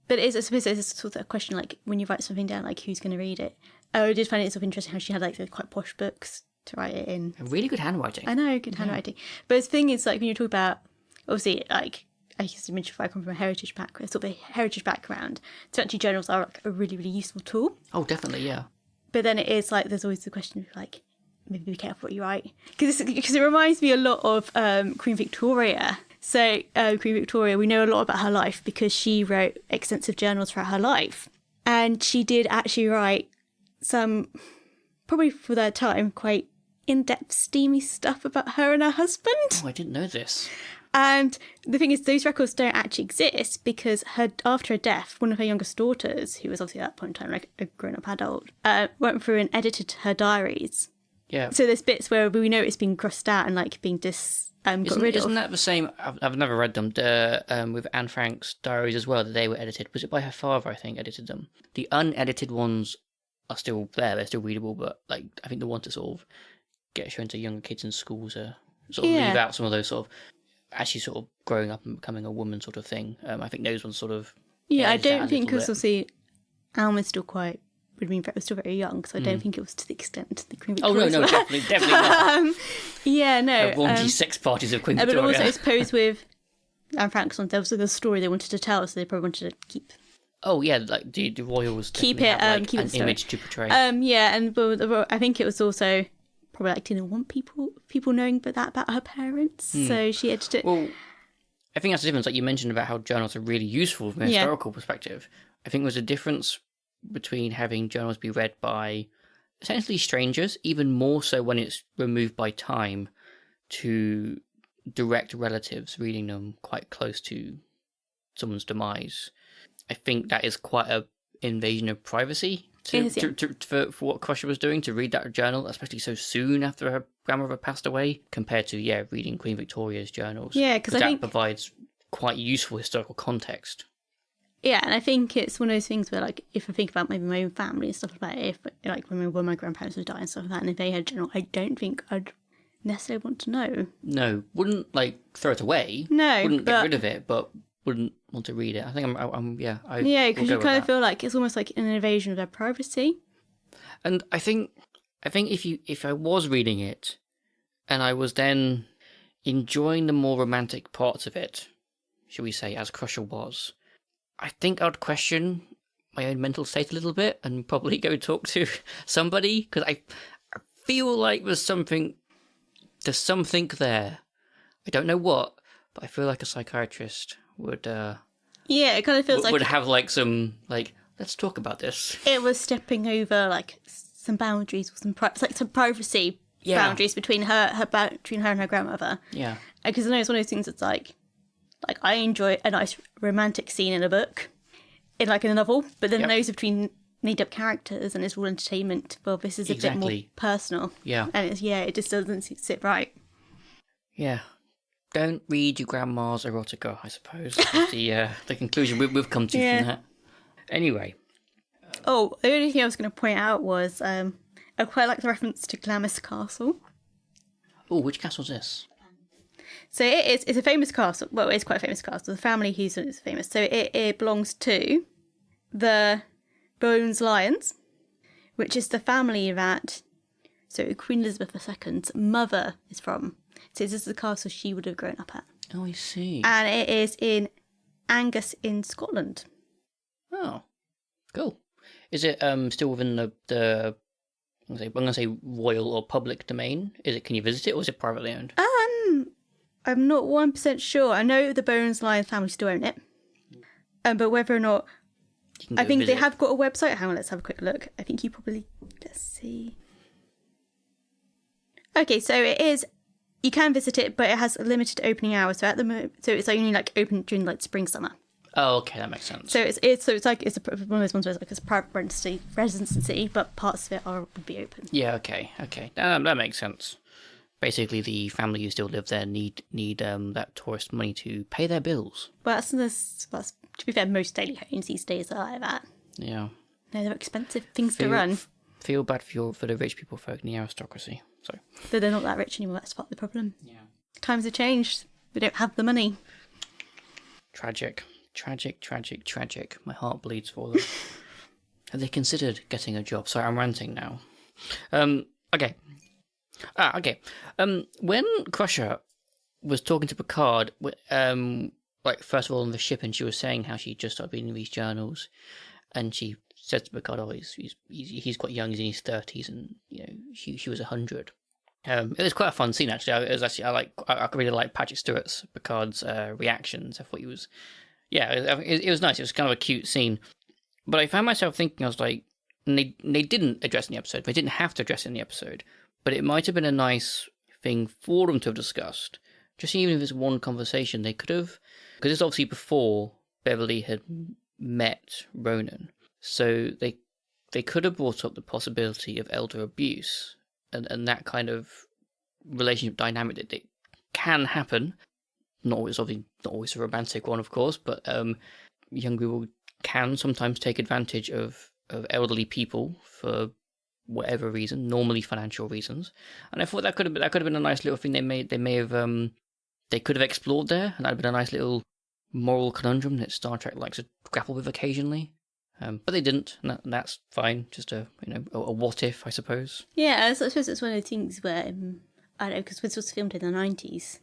But I suppose it's sort of a question, like, when you write something down, like, who's going to read it? I did find it sort of interesting how she had, like, the quite posh books to write it in. A really good handwriting. I know, good handwriting. But the thing is, like, when you talk about, obviously, like, I used to mention I come from a heritage background, so actually journals are, like, a really, really useful tool. Oh, definitely, yeah. But then it is, like, there's always the question of, like, maybe be careful what you write. Because it reminds me a lot of Queen Victoria. So Queen Victoria, we know a lot about her life because she wrote extensive journals throughout her life. And she did actually write some, probably for their time, quite in-depth, steamy stuff about her and her husband. Oh, I didn't know this. And the thing is, those records don't actually exist because after her death, one of her youngest daughters, who was obviously at that point in time like a grown-up adult, went through and edited her diaries. Yeah. So there's bits where we know it's being crossed out and like being got rid of. Isn't that the same? I've never read them. With Anne Frank's diaries as well, that they were edited. Was it by her father? I think edited them. The unedited ones are still there. They're still readable, but like I think the ones that sort of get shown to younger kids in schools are sort of leave out some of those sort of actually sort of growing up and becoming a woman sort of thing. I think those ones sort of I don't think because obviously Anne was still still very young, so I don't think it was to the extent the Queen Victoria. Oh no, definitely not. No. Sex parties of Queen Victoria. But also, I suppose with Anne Frank's one, there was a story they wanted to tell, so they probably wanted to keep. Oh yeah, like the royals keep it, have, like, keep an it image to portray. And I think it was also probably like didn't want people knowing about her parents, so she edited it. Well, I think that's the difference. Like you mentioned about how journals are really useful from a historical perspective. I think there's a difference between having journals be read by essentially strangers, even more so when it's removed by time, to direct relatives reading them quite close to someone's demise. I think that is quite a invasion of privacy for what Crusher was doing, to read that journal, especially so soon after her grandmother passed away, compared to reading Queen Victoria's journals. Yeah, because I think that provides quite useful historical context. Yeah, and I think it's one of those things where, like, if I think about maybe my own family and stuff like that, if, like, when my grandparents would die and stuff like that, and if they had a journal, I don't think I'd necessarily want to know. No, wouldn't, like, throw it away. No, wouldn't get rid of it, but wouldn't want to read it. I think because you kind of feel like it's almost like an invasion of their privacy. And I think if I was reading it, and I was then enjoying the more romantic parts of it, shall we say, as Crusher was, I think I'd question my own mental state a little bit and probably go talk to somebody, because I feel like there's something there. I don't know what, but I feel like a psychiatrist would. It kind of feels would have like some like, let's talk about this. It was stepping over like some boundaries or some privacy boundaries between her and her grandmother. Yeah, because I know it's one of those things that's like I enjoy a nice romantic scene in a book, in a novel, but then those between made-up characters and it's all entertainment. Well, this is a bit more personal. Yeah, and it just doesn't sit right. Yeah, don't read your grandma's erotica, I suppose. the conclusion we've come to from that. Anyway. Oh, the only thing I was going to point out was I quite like the reference to Glamis Castle. Oh, which castle is this? So it's a famous castle. Well, it's quite a famous castle. The family who's famous. So it belongs to the Bones Lions, which is the family that Queen Elizabeth II's mother is from. So this is the castle she would have grown up at. Oh, I see. And it is in Angus in Scotland. Oh, cool. Is it still within the I'm going to say royal or public domain? Can you visit it, or is it privately owned? I'm not 1% sure. I know the Bones Lion family still own it. But whether or not... I think they have got a website. Hang on, let's have a quick look. I think you probably... Let's see. Okay, so it is... You can visit it, but it has limited opening hours. So at the moment, it's only open during spring, summer. Oh, okay, that makes sense. So it's one of those ones where it's a private residency, but parts of it would be open. Yeah, okay, that makes sense. Basically, the family who still live there need that tourist money to pay their bills. Well, that's to be fair, most daily homes these days are like that. Yeah, they're expensive things to run. Feel bad for the rich people folk in the aristocracy. So they're not that rich anymore. That's part of the problem. Yeah, times have changed. We don't have the money. Tragic. My heart bleeds for them. Have they considered getting a job? Sorry, I'm ranting now. Okay. When Crusher was talking to Picard, first of all on the ship, and she was saying how she just started reading these journals, and she said to Picard, "Oh, he's quite young, he's in his 30s, and she was 100." It was quite a fun scene actually. I really like Patrick Stewart's Picard's reactions. I thought he was, it was nice. It was kind of a cute scene, but I found myself thinking, I was like, and they didn't address it in the episode. They didn't have to address it in the episode, but it might have been a nice thing for them to have discussed. Just even if it's one conversation, they could have, because it's obviously before Beverly had met Ronan, so they could have brought up the possibility of elder abuse and that kind of relationship dynamic that can happen. Not always a romantic one, of course, but young people can sometimes take advantage of elderly people for whatever reason, normally financial reasons. And I thought that could have been a nice little thing they could have explored there, and that'd been a nice little moral conundrum that Star Trek likes to grapple with occasionally. But they didn't, and that's fine. Just a what if, I suppose. Yeah, I suppose it's one of the things where I don't know, because this was filmed in the 90s,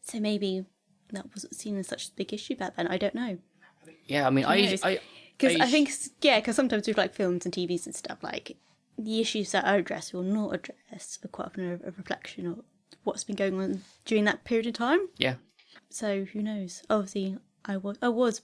so maybe that wasn't seen as such a big issue back then. I don't know. Yeah, I mean, because sometimes with like films and TVs and stuff, like the issues that are addressed or not addressed are quite often a reflection of what's been going on during that period of time. Yeah. So who knows? Obviously, I was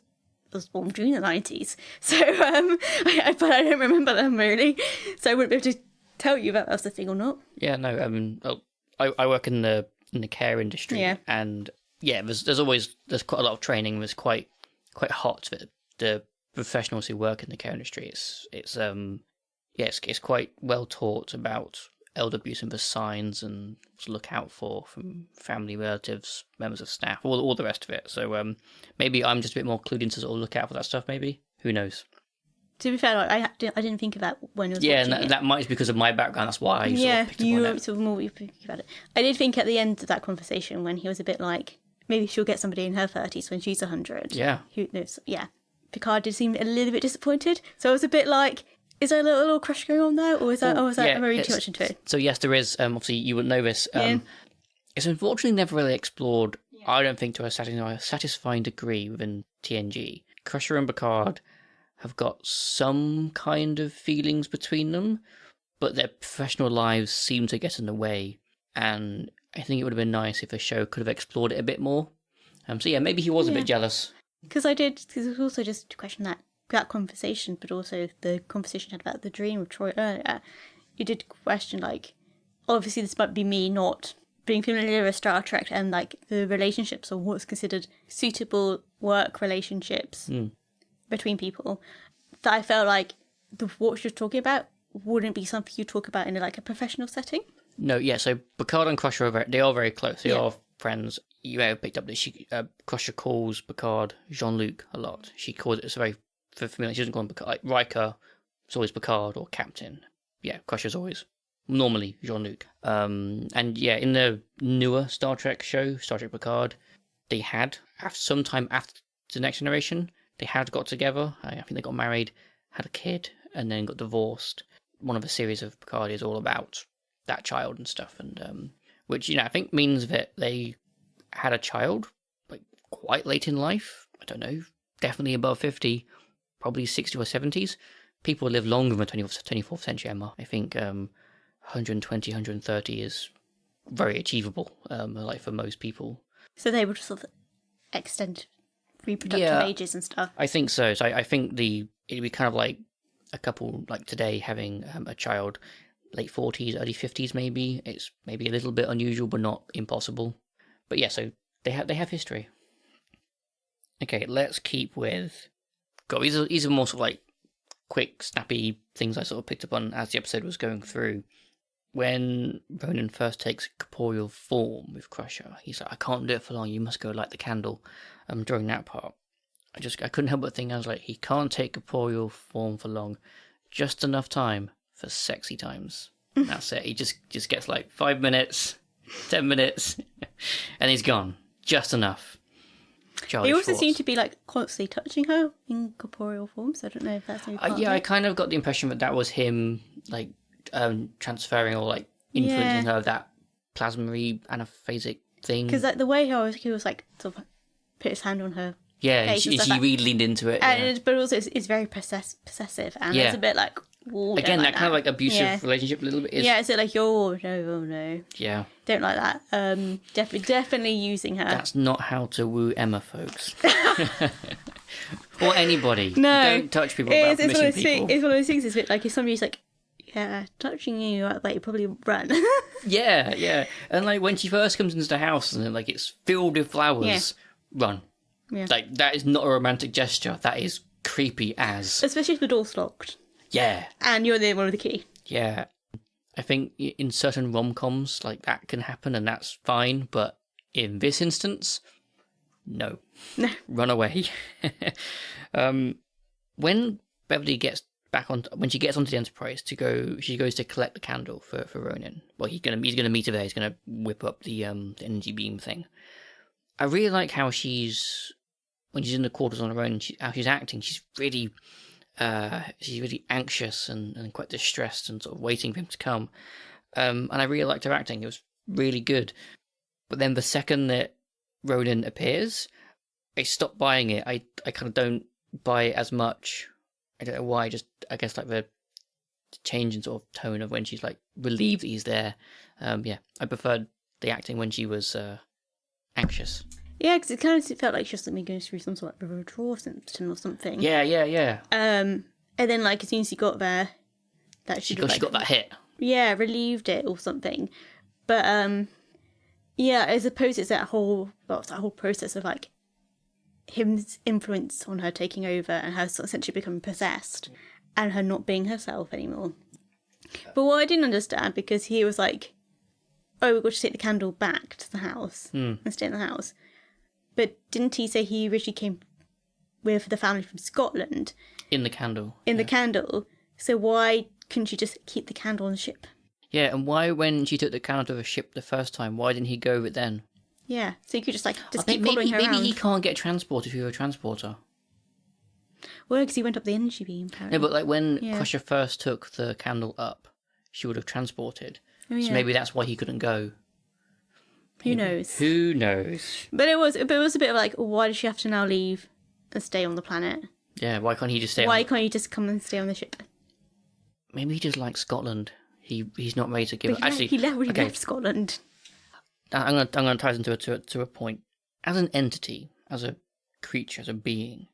born during the 90s, so but I don't remember them really, so I wouldn't be able to tell you if that was the thing or not. Yeah, no. I work in the care industry, and there's quite a lot of training. There's quite hot for the professionals who work in the care industry. It's quite well taught about elder abuse and the signs and to look out for from family, relatives, members of staff, all the rest of it. So maybe I'm just a bit more clued into sort of look out for that stuff. Maybe, who knows? To be fair, I didn't think of that when I was watching it. That might be because of my background. That's why I picked up on it. Think about it. I did think at the end of that conversation when he was a bit like, maybe she'll get somebody in her 30s when she's 100. Yeah. Who knows? Yeah. Picard did seem a little bit disappointed, so I was a bit like, is there a little crush going on there, or is that am I reading too much into it? So yes, there is. Obviously, you wouldn't know this. It's unfortunately never really explored. Yeah. I don't think to a satisfying degree within TNG. Crusher and Picard have got some kind of feelings between them, but their professional lives seem to get in the way. And I think it would have been nice if a show could have explored it a bit more. Maybe he was a bit jealous. Because it was also just to question that conversation, but also the conversation had about the dream of Troy earlier. You did question, like, obviously this might be me not being familiar with Star Trek and like the relationships or what's considered suitable work relationships between people, that I felt like what you're talking about wouldn't be something you talk about in a professional setting. No, yeah. So Picard and Crusher they are very close. They are friends. You may have picked up that Crusher calls Picard Jean-Luc a lot. She calls it. It's very familiar. She doesn't call him Picard. Like Riker, it's always Picard or Captain. Yeah, Crusher's always normally Jean-Luc. And yeah, in the newer Star Trek show, Star Trek Picard, they had sometime after the Next Generation, they had got together. I think they got married, had a kid, and then got divorced. One of the series of Picard is all about that child and stuff, and which I think means that they had a child like quite late in life. I don't know, definitely above 50, probably 60 or 70s. People live longer in the 24th century, Emma. I think 120, 130 is very achievable, like for most people. So they would sort of extend reproductive ages and stuff. I think so. So I think it'd be kind of like a couple like today having a child, late 40s, early 50s maybe. It's maybe a little bit unusual, but not impossible. But yeah, so they have history. Okay, let's keep with. God, these are more sort of like quick, snappy things I sort of picked up on as the episode was going through. When Ronan first takes corporeal form with Crusher, he's like, I can't do it for long, you must go light the candle. During that part, I couldn't help but think, I was like, he can't take corporeal form for long. Just enough time for sexy times. That's it. He just gets like 5 minutes, 10 minutes, and he's gone. Just enough. Charlie He also Schwartz. seemed to be like constantly touching her in corporeal form, so I don't know if that's any part Yeah, of I it. kind of got the impression that was him, like, transferring or, like, influencing her, that plasmary anaphasic thing. Because like the way he was like sort of put his hand on her Yeah, face and and she stuff really leaned into it. and but also it's very possessive, and it's a bit like, ooh, Again, don't like that kind of like abusive relationship a little bit is... Yeah, it's like, oh no. Yeah. Don't like that. Definitely using her. That's not how to woo Emma, folks. Or anybody. No. Don't touch people without permission, people. It's one of those things, it's a bit like if somebody's like, yeah, touching you, like, you probably run. Yeah. And like when she first comes into the house and like it's filled with flowers, run. Yeah. Like that is not a romantic gesture. That is creepy as. Especially if the door's locked. Yeah. And you're the one with the key. Yeah. I think in certain rom-coms, like that can happen and that's fine, but in this instance, no. Run away. When Beverly gets back on, when she gets onto the Enterprise she goes to collect the candle for Ronan. Well, he's gonna meet her there. He's gonna whip up the energy beam thing. I really like how when she's in the quarters on her own, how she's acting. She's really anxious and quite distressed and sort of waiting for him to come. And I really liked her acting. It was really good. But then the second that Ronan appears, I stop buying it. I kind of don't buy it as much. I don't know why. I guess like the change in sort of tone of when she's like relieved that he's there. I preferred the acting when she was anxious. Yeah, because it kind of felt like she was going through some sort of withdrawal symptom or something. Yeah. And then like as soon as she got there, that she got that hit. Yeah, relieved it or something. But I suppose it's that whole process of like his influence on her taking over and her essentially becoming possessed and her not being herself anymore. But what I didn't understand, because he was like, oh, we've got to take the candle back to the house and stay in the house. But didn't he say he originally came with the family from Scotland? In the candle. The candle. So why couldn't you just keep the candle on the ship? Yeah, and why when she took the candle to the ship the first time, why didn't he go with it then? Yeah, so you could just keep following her around. Maybe he can't get transported through a transporter. Well, because he went up the energy beam, apparently. No, but like when Crusher first took the candle up, she would have transported. Oh, yeah. So maybe that's why he couldn't go. Who knows? Who knows? But it was a bit of like, why does she have to now leave and stay on the planet? Yeah, why can't he just stay? Why can't he just come and stay on the ship? Maybe he just likes Scotland. He's not ready to give. Actually, he left Scotland. I'm gonna tie this into a point. As an entity, as a creature, as a being,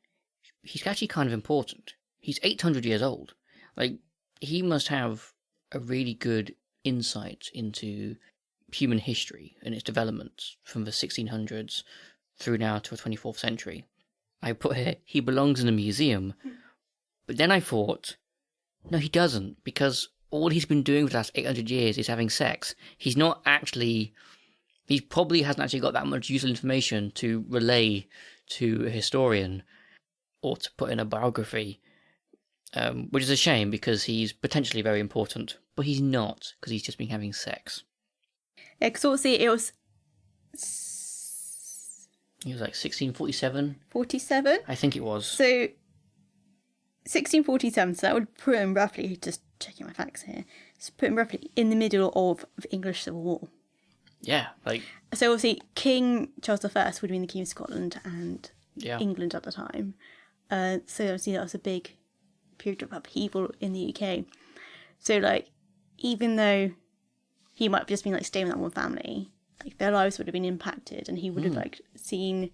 he's actually kind of important. He's 800 years old. Like, he must have a really good insight into human history and its development from the 1600s through now to the 24th century. I put here, he belongs in a museum. But then I thought, no, he doesn't, because all he's been doing for the last 800 years is having sex. He probably hasn't actually got that much useful information to relay to a historian or to put in a biography, which is a shame because he's potentially very important, but he's not, because he's just been having sex. Yeah, because obviously it was... He was like 1647? 47? I think it was. So, 1647, so that would put him roughly, just checking my facts here, put him roughly in the middle of the English Civil War. Yeah, like... So obviously King Charles I would have been the King of Scotland and England at the time. So obviously that was a big period of upheaval in the UK. So like, even though he might have just been like staying with that one family, like their lives would have been impacted and he would have like seen...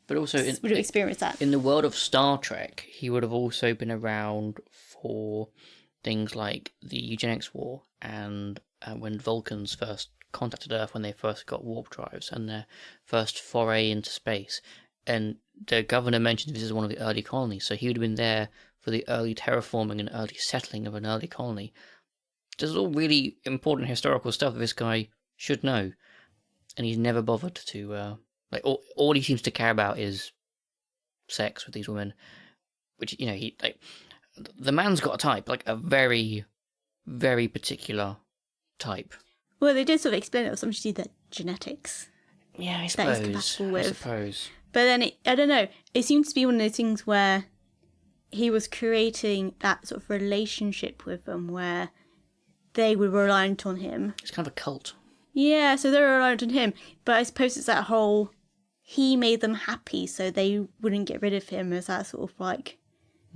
But also would have experienced that. In the world of Star Trek, he would have also been around for things like the Eugenics War and when Vulcans first contacted Earth, when they first got warp drives and their first foray into space. And the governor mentioned this is one of the early colonies, so he would have been there for the early terraforming and early settling of an early colony. This is all really important historical stuff that this guy should know, and he's never bothered to... Like all he seems to care about is sex with these women, which the man's got a type, like a very, very particular type. Well, they did sort of explain it was something to do with their genetics. Yeah, I suppose. That he's compatible with. I suppose. But then, I don't know, it seems to be one of those things where he was creating that sort of relationship with them where they were reliant on him. It's kind of a cult. Yeah, so they were reliant on him. But I suppose it's that whole, he made them happy so they wouldn't get rid of him as that sort of like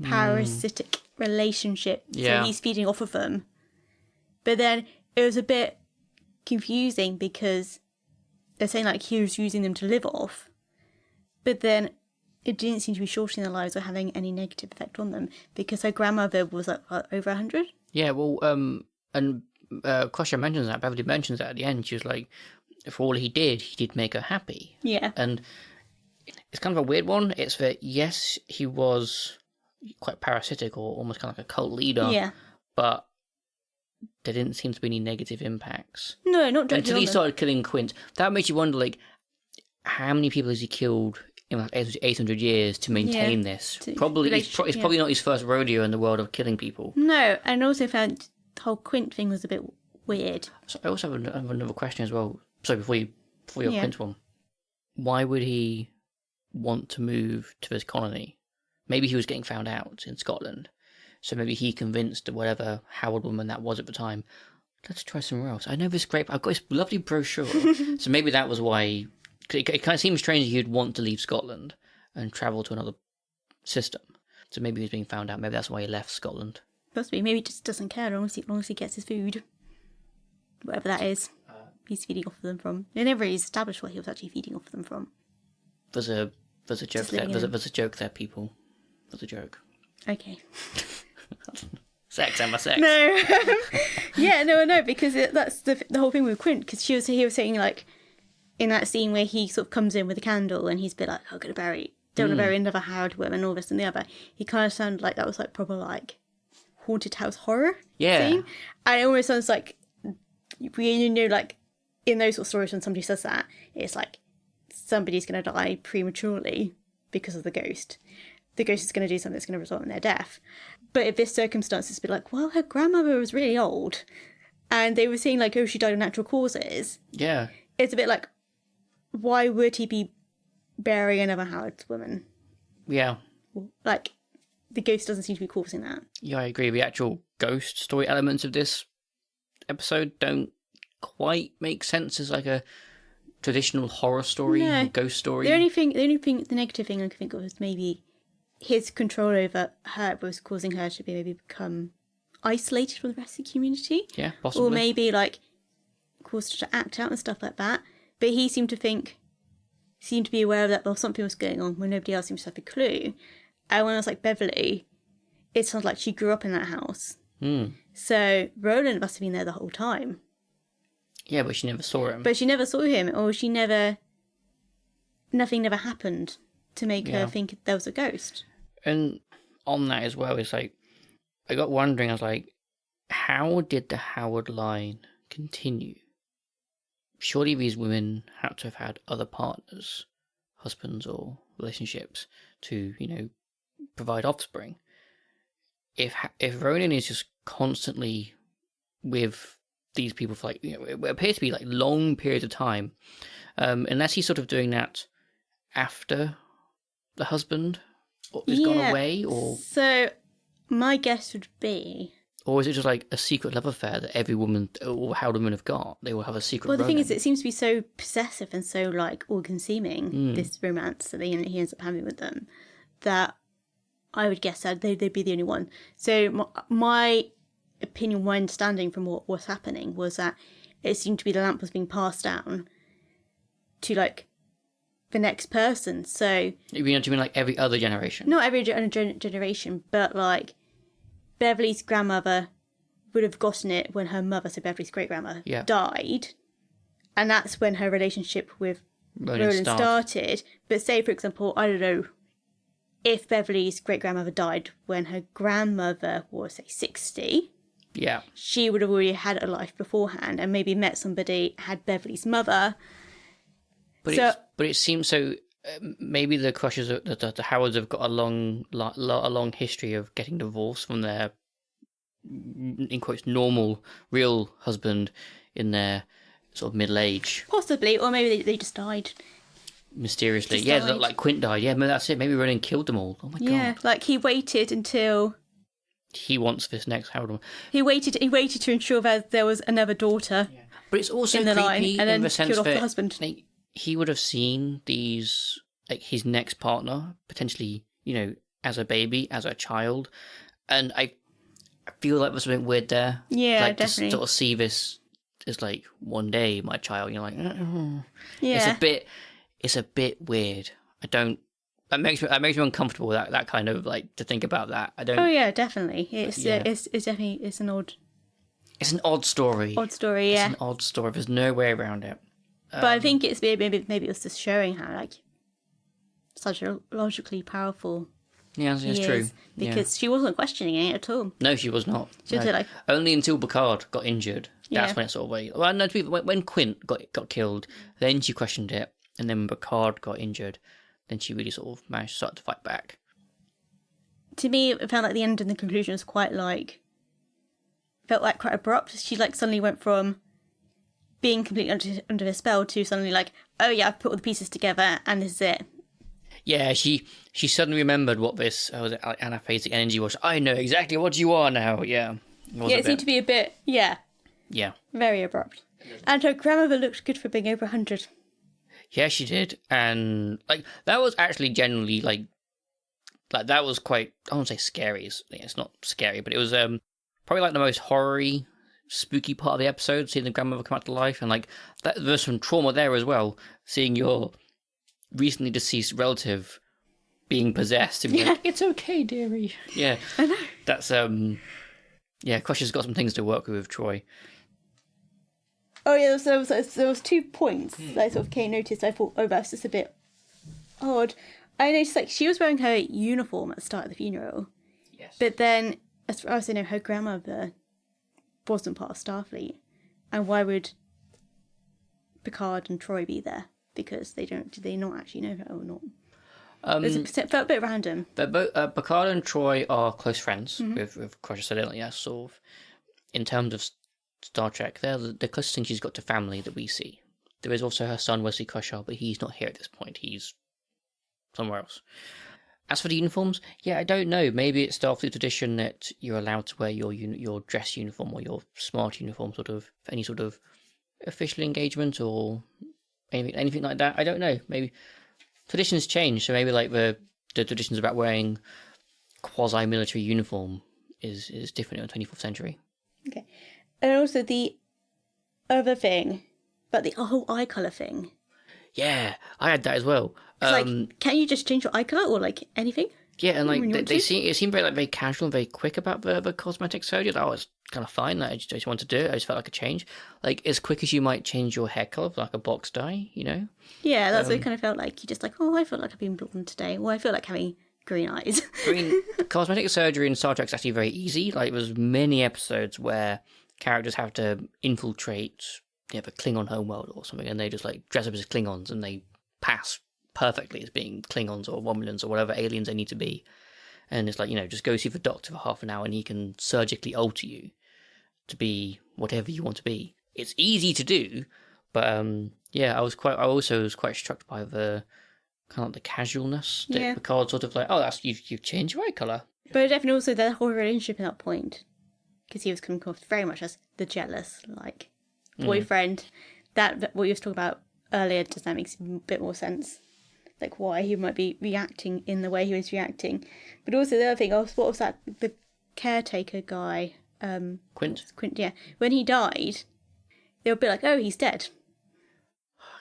parasitic relationship. Yeah. So he's feeding off of them. But then it was a bit confusing because they're saying like he was using them to live off. But then it didn't seem to be shortening their lives or having any negative effect on them because her grandmother was like over 100. Yeah, well, and Kosha mentions that, Beverly mentions that at the end. She was like, for all he did make her happy. Yeah. And it's kind of a weird one. It's that, yes, he was quite parasitic or almost kind of like a cult leader. Yeah. But there didn't seem to be any negative impacts. No, not directly. Until he started killing Quint. That makes you wonder, like, how many people has he killed in like 800 years to maintain this? Probably, it's probably not his first rodeo in the world of killing people. No, and also found the whole Quint thing was a bit weird. So I also have another question as well. So before your Quint one, why would he want to move to this colony? Maybe he was getting found out in Scotland, so maybe he convinced whatever Howard woman that was at the time, let's try somewhere else. I know this great. I've got this lovely brochure. So maybe that was why. It kind of seems strange he'd want to leave Scotland and travel to another system. So maybe he was being found out. Maybe that's why he left Scotland. Possibly. Maybe he just doesn't care as long as he gets his food. Whatever that is. He's feeding off of them from. They never really established what he was actually feeding off of them from. There's a joke there. There's a joke there, people. There's a joke. Okay. Sex, Emma, sex. No. Yeah, no, because that's the whole thing with Quint. Because he was saying, like, in that scene where he sort of comes in with a candle and he's a bit like, oh, don't want to bury another Howard woman and all this and the other. He kind of sounded like that was like proper like haunted house horror scene. And it almost sounds like, you know, like in those sort of stories when somebody says that, it's like somebody's going to die prematurely because of the ghost. The ghost is going to do something that's going to result in their death. But in this circumstance, it's a bit like, well, her grandmother was really old. And they were saying like, oh, she died of natural causes. Yeah. It's a bit like, why would he be burying another Howard woman? Yeah. Like, the ghost doesn't seem to be causing that. Yeah, I agree. The actual ghost story elements of this episode don't quite make sense as like a traditional horror story or ghost story. The negative thing I can think of is maybe his control over her was causing her to maybe become isolated from the rest of the community. Yeah, possibly. Or maybe like caused her to act out and stuff like that. But he seemed to be aware of that, well, something was going on when nobody else seems to have a clue. And when I was like Beverly, it sounds like she grew up in that house. So Roland must have been there the whole time. Yeah, but she never saw him. But she never saw him, or nothing never happened to make her think there was a ghost. And on that as well, it's like, I got wondering, I was like, how did the Howard line continue? Surely these women had to have had other partners, husbands or relationships, to, you know, provide offspring. If Ronan is just constantly with these people for like, you know, it appears to be like long periods of time, unless he's sort of doing that after the husband is gone away, or so my guess would be, or is it just like a secret love affair that every woman or Howard women have got? They will have a secret. Well, the Ronan. thing is, it seems to be so possessive and so like all-consuming, this romance that he ends up having with them, that I would guess that they'd be the only one. So my opinion, my understanding from what was happening was that it seemed to be the lamp was being passed down to like the next person. So you mean like every other generation? Not every generation, but like Beverly's grandmother would have gotten it when her mother, so Beverly's great grandmother, died, and that's when her relationship with Roland started. But say, for example, I don't know, if Beverly's great grandmother died when her grandmother was, say, 60. Yeah. She would have already had a life beforehand and maybe met somebody, had Beverly's mother. But it seems so. Maybe the Crushes, the Howards have got a long history of getting divorced from their, in quotes, normal, real husband in their sort of middle age. Possibly, or maybe they just died. mysteriously. Yeah, like Quint died. Yeah, maybe that's it. Maybe Ronan killed them all. Oh my god. Yeah, like he waited until he wants this next Harold. He waited to ensure that there was another daughter. Yeah. But it's also in the creepy line, and then in the sense killed off that the husband. like, he would have seen these, like his next partner, potentially, as a baby, as a child, and I feel like there's something weird there. Yeah, like, definitely. To sort of see this as like one day my child. You're like, yeah, it's a bit weird. That makes me uncomfortable. That kind of like to think about that. I don't. Oh yeah, definitely. It's definitely an odd. It's an odd story. Odd story, yeah. It's an odd story. There's no way around it. But I think it's maybe it was just showing how like psychologically powerful. Yeah, that's true. Because she wasn't questioning it at all. No, she was not. She was like only until Picard got injured. That's when it sort of went. Well, no, when Quint got killed, then she questioned it, and then when Picard got injured, then she really sort of managed to start to fight back. To me, it felt like the end and the conclusion was quite quite abrupt. She like suddenly went from being completely under a spell to suddenly like, oh yeah, I've put all the pieces together and this is it. Yeah, she suddenly remembered what this anaphasic energy was. I know exactly what you are now. Yeah. It seemed to be a bit, yeah, very abrupt. And her grandmother looked good for being over 100. Yeah, she did, and like that was actually generally like that was quite. I won't say scary. It's not scary, but it was probably like the most horror-y, spooky part of the episode. Seeing the grandmother come back to life, and like there's some trauma there as well. Seeing your recently deceased relative being possessed, and like, it's okay, dearie. Yeah, I know. That's Crusher's got some things to work with Troy. Oh yeah, there was 2 points that I sort of noticed. I thought, oh, that's just a bit odd. I noticed like she was wearing her uniform at the start of the funeral. Yes. But then, as far as I know, her grandmother wasn't part of Starfleet, and why would Picard and Troy be there? Because did they not actually know her or not? It felt a bit random. But both Picard and Troy are close friends with Crusher, so yeah, sort of in terms of Star Trek, they're the closest thing she's got to family that we see. There is also her son, Wesley Crusher, but he's not here at this point. He's somewhere else. As for the uniforms, I don't know. Maybe it's Starfleet tradition that you're allowed to wear your dress uniform or your smart uniform, sort of, for any sort of official engagement or anything like that. I don't know. Maybe traditions change, so maybe like the traditions about wearing quasi-military uniform is different in the 24th century. Okay. And also the other thing, but the whole eye colour thing. Yeah, I had that as well. Like, can you just change your eye colour or like anything? Yeah, and like it seemed very casual and very quick about the cosmetic surgery. Oh, it's kind of fine. Like, I just wanted to do it. I just felt like a change, like as quick as you might change your hair colour, like a box dye. Yeah, that's what it kind of felt like. You just like, oh, I feel like I've been blonde today. Well, I feel like having green eyes. Cosmetic surgery in Star Trek is actually very easy. Like there's many episodes where characters have to infiltrate the Klingon homeworld or something, and they just like dress up as Klingons and they pass perfectly as being Klingons or Romulans or whatever aliens they need to be. And it's like, just go see the doctor for half an hour and he can surgically alter you to be whatever you want to be. It's easy to do, but I also was quite struck by the kind of like the casualness that Picard sort of like, oh, that's you've changed your eye colour. But definitely also their whole relationship at that point, because he was coming off very much as the jealous like boyfriend. That what you were talking about earlier, does that make a bit more sense? Like why he might be reacting in the way he was reacting. But also the other thing, what was that, the caretaker guy? Quint, yeah. When he died, they were a bit like, oh, he's dead.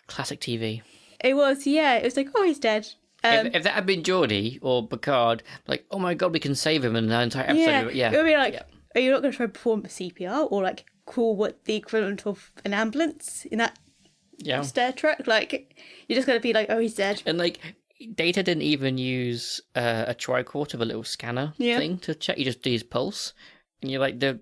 Classic TV. It was, It was like, oh, he's dead. If that had been Geordie or Picard, like, oh my god, we can save him in the entire episode. It would be like, are you not going to try to perform CPR or like call what the equivalent of an ambulance in that Star Trek? Like, you're just going to be like, oh, he's dead. And like, Data didn't even use a tricorder of a little scanner thing to check. You just do his pulse, and you're like, the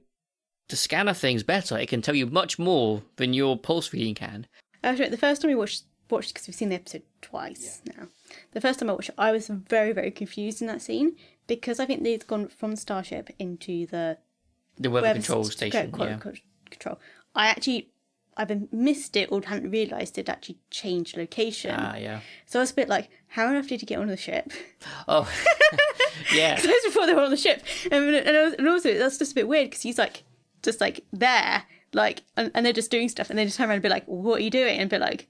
scanner thing's better. It can tell you much more than your pulse reading can. Actually, the first time we watched because we've seen the episode twice now. The first time I watched it, I was very, very confused in that scene because I think they'd gone from the starship into the weather control station. Control. I either missed it or hadn't realised it actually changed location. Yeah. So I was a bit like, how on earth did he get on the ship? Oh, yeah. Because that was before they were on the ship. And also, that's just a bit weird because he's like, just like there, like, and they're just doing stuff and they just turn around and be like, what are you doing? And be like,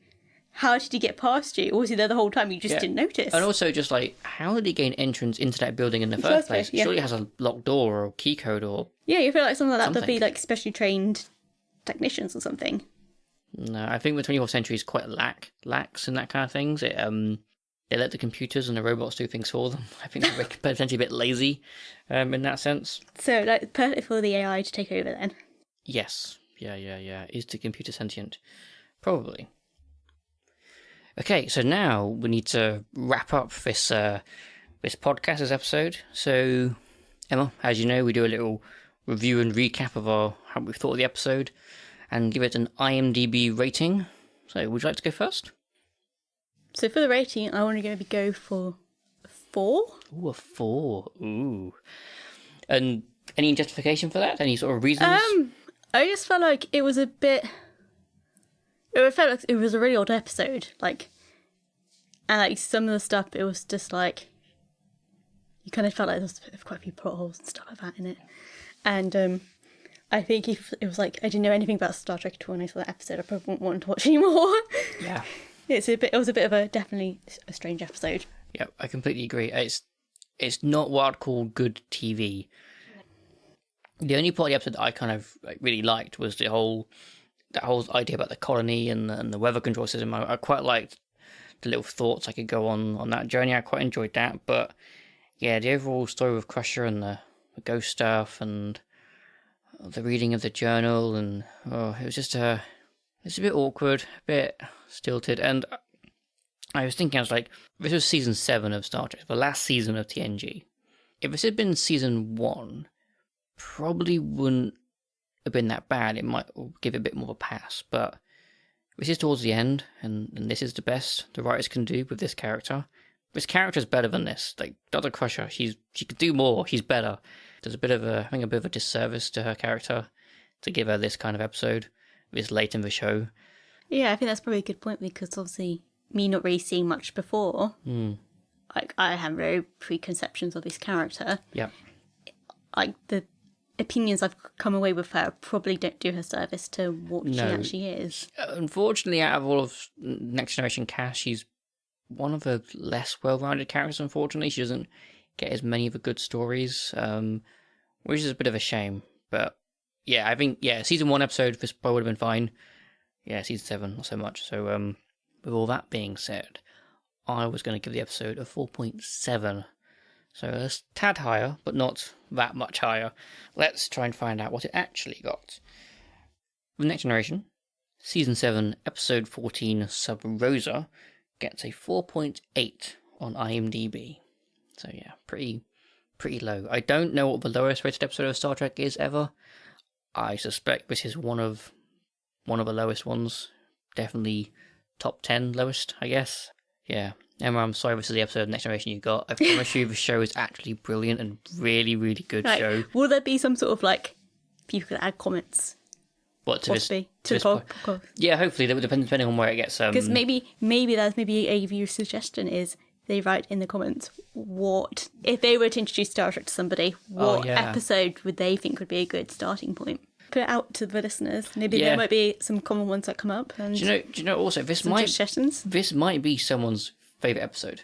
how did he get past you? Or was he there the whole time? You just didn't notice. And also, just like, how did he gain entrance into that building in the first place? Surely it has a locked door or a key code or... Yeah, you feel like something like that. There'd be like specially trained technicians or something. No, I think the 24th century is quite lax in that kind of things. It they let the computers and the robots do things for them. I think they're potentially a bit lazy in that sense. So, like, perfect for the AI to take over then? Yes. Yeah. Is the computer sentient? Probably. Okay, so now we need to wrap up this podcast, this episode. So, Emma, as you know, we do a little review and recap of how we thought of the episode and give it an IMDb rating. So, would you like to go first? So for the rating, I want to maybe go for a 4. Ooh, a 4. Ooh. And any justification for that? Any sort of reasons? I just felt like it was a bit... It felt like it was a really odd episode. Like, and like some of the stuff, it was just like... You kind of felt like there was quite a few plot holes and stuff like that in it. And I think if it was like I didn't know anything about Star Trek at all when I saw that episode, I probably wouldn't want to watch anymore. Yeah. It was a bit of a definitely a strange episode. Yeah, I completely agree. It's not what I'd call good TV. The only part of the episode that I kind of really liked was that whole idea about the colony and the weather control system. I quite liked the little thoughts I could go on that journey. I quite enjoyed that. But yeah, the overall story with Crusher and the ghost stuff and the reading of the journal and it was just it's a bit awkward, a bit stilted, and I was thinking, I was like, this was season 7 of Star Trek, the last season of TNG. If this had been season 1, probably wouldn't have been that bad. It might give it a bit more of a pass, but this is towards the end, and this is the best the writers can do with this character. This character's better than this. Like, Dr. Crusher, she could do more, she's better. There's I think a bit of a disservice to her character to give her this kind of episode this late in the show. Yeah, I think that's probably a good point because obviously me not really seeing much before, like I have very preconceptions of this character. Yeah. Like the opinions I've come away with her probably don't do her service to what she actually is. Unfortunately, out of all of Next Generation cast, she's one of the less well-rounded characters, unfortunately. She doesn't get as many of the good stories, which is a bit of a shame. But yeah, I think, season 1 episode, this probably would have been fine. Yeah, season 7, not so much. So with all that being said, I was going to give the episode a 4.7. So a tad higher, but not that much higher. Let's try and find out what it actually got. The Next Generation, season 7, episode 14, Sub Rosa, gets a 4.8 on IMDb. So yeah, pretty low. I don't know what the lowest rated episode of Star Trek is ever. I suspect this is one of the lowest ones. Definitely top 10 lowest, I guess. Yeah. Emma, I'm sorry this is the episode of Next Generation you got. I promise you the show is actually brilliant and really, really good show. Will there be some sort of, like, people could add comments? What, to possibly, to the podcast? Yeah, hopefully. That would depend depending on where it gets... Because maybe a viewer suggestion is they write in the comments what... If they were to introduce Star Trek to somebody, what episode would they think would be a good starting point? Put it out to the listeners. Maybe there might be some common ones that come up. And do you know also, this might be someone's favourite episode.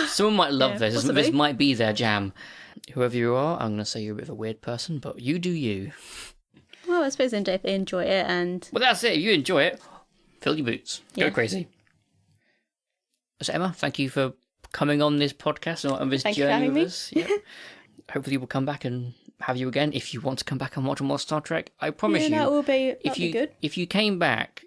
Someone might love this. Possibly. This might be their jam. Whoever you are, I'm going to say you're a bit of a weird person, but you do you. Well, I suppose if they enjoy it and... Well, that's it. If you enjoy it, fill your boots. Go crazy. So, Emma, thank you for coming on this podcast and on this journey with us. Yeah. Hopefully we'll come back and have you again if you want to come back and watch more Star Trek. I promise you. That will be good. If you came back,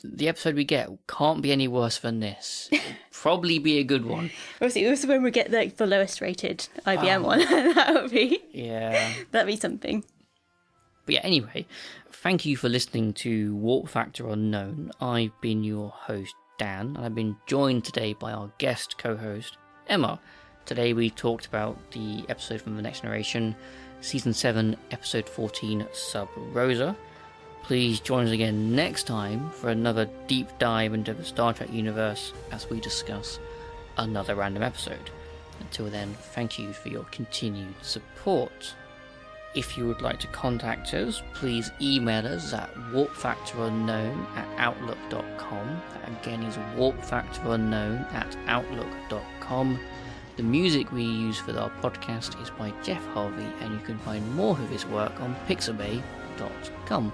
the episode we get can't be any worse than this. It'll probably be a good one. Obviously, also when we get the lowest rated IBM one, that would be... Yeah. That'd be something. But yeah, anyway, thank you for listening to Warp Factor Unknown. I've been your host, Dan, and I've been joined today by our guest co-host, Emma. Today we talked about the episode from The Next Generation, Season 7, Episode 14, Sub Rosa. Please join us again next time for another deep dive into the Star Trek universe as we discuss another random episode. Until then, thank you for your continued support. If you would like to contact us, please email us at warpfactorunknown@outlook.com. That again is warpfactorunknown@outlook.com. The music we use for our podcast is by Jeff Harvey, and you can find more of his work on pixabay.com.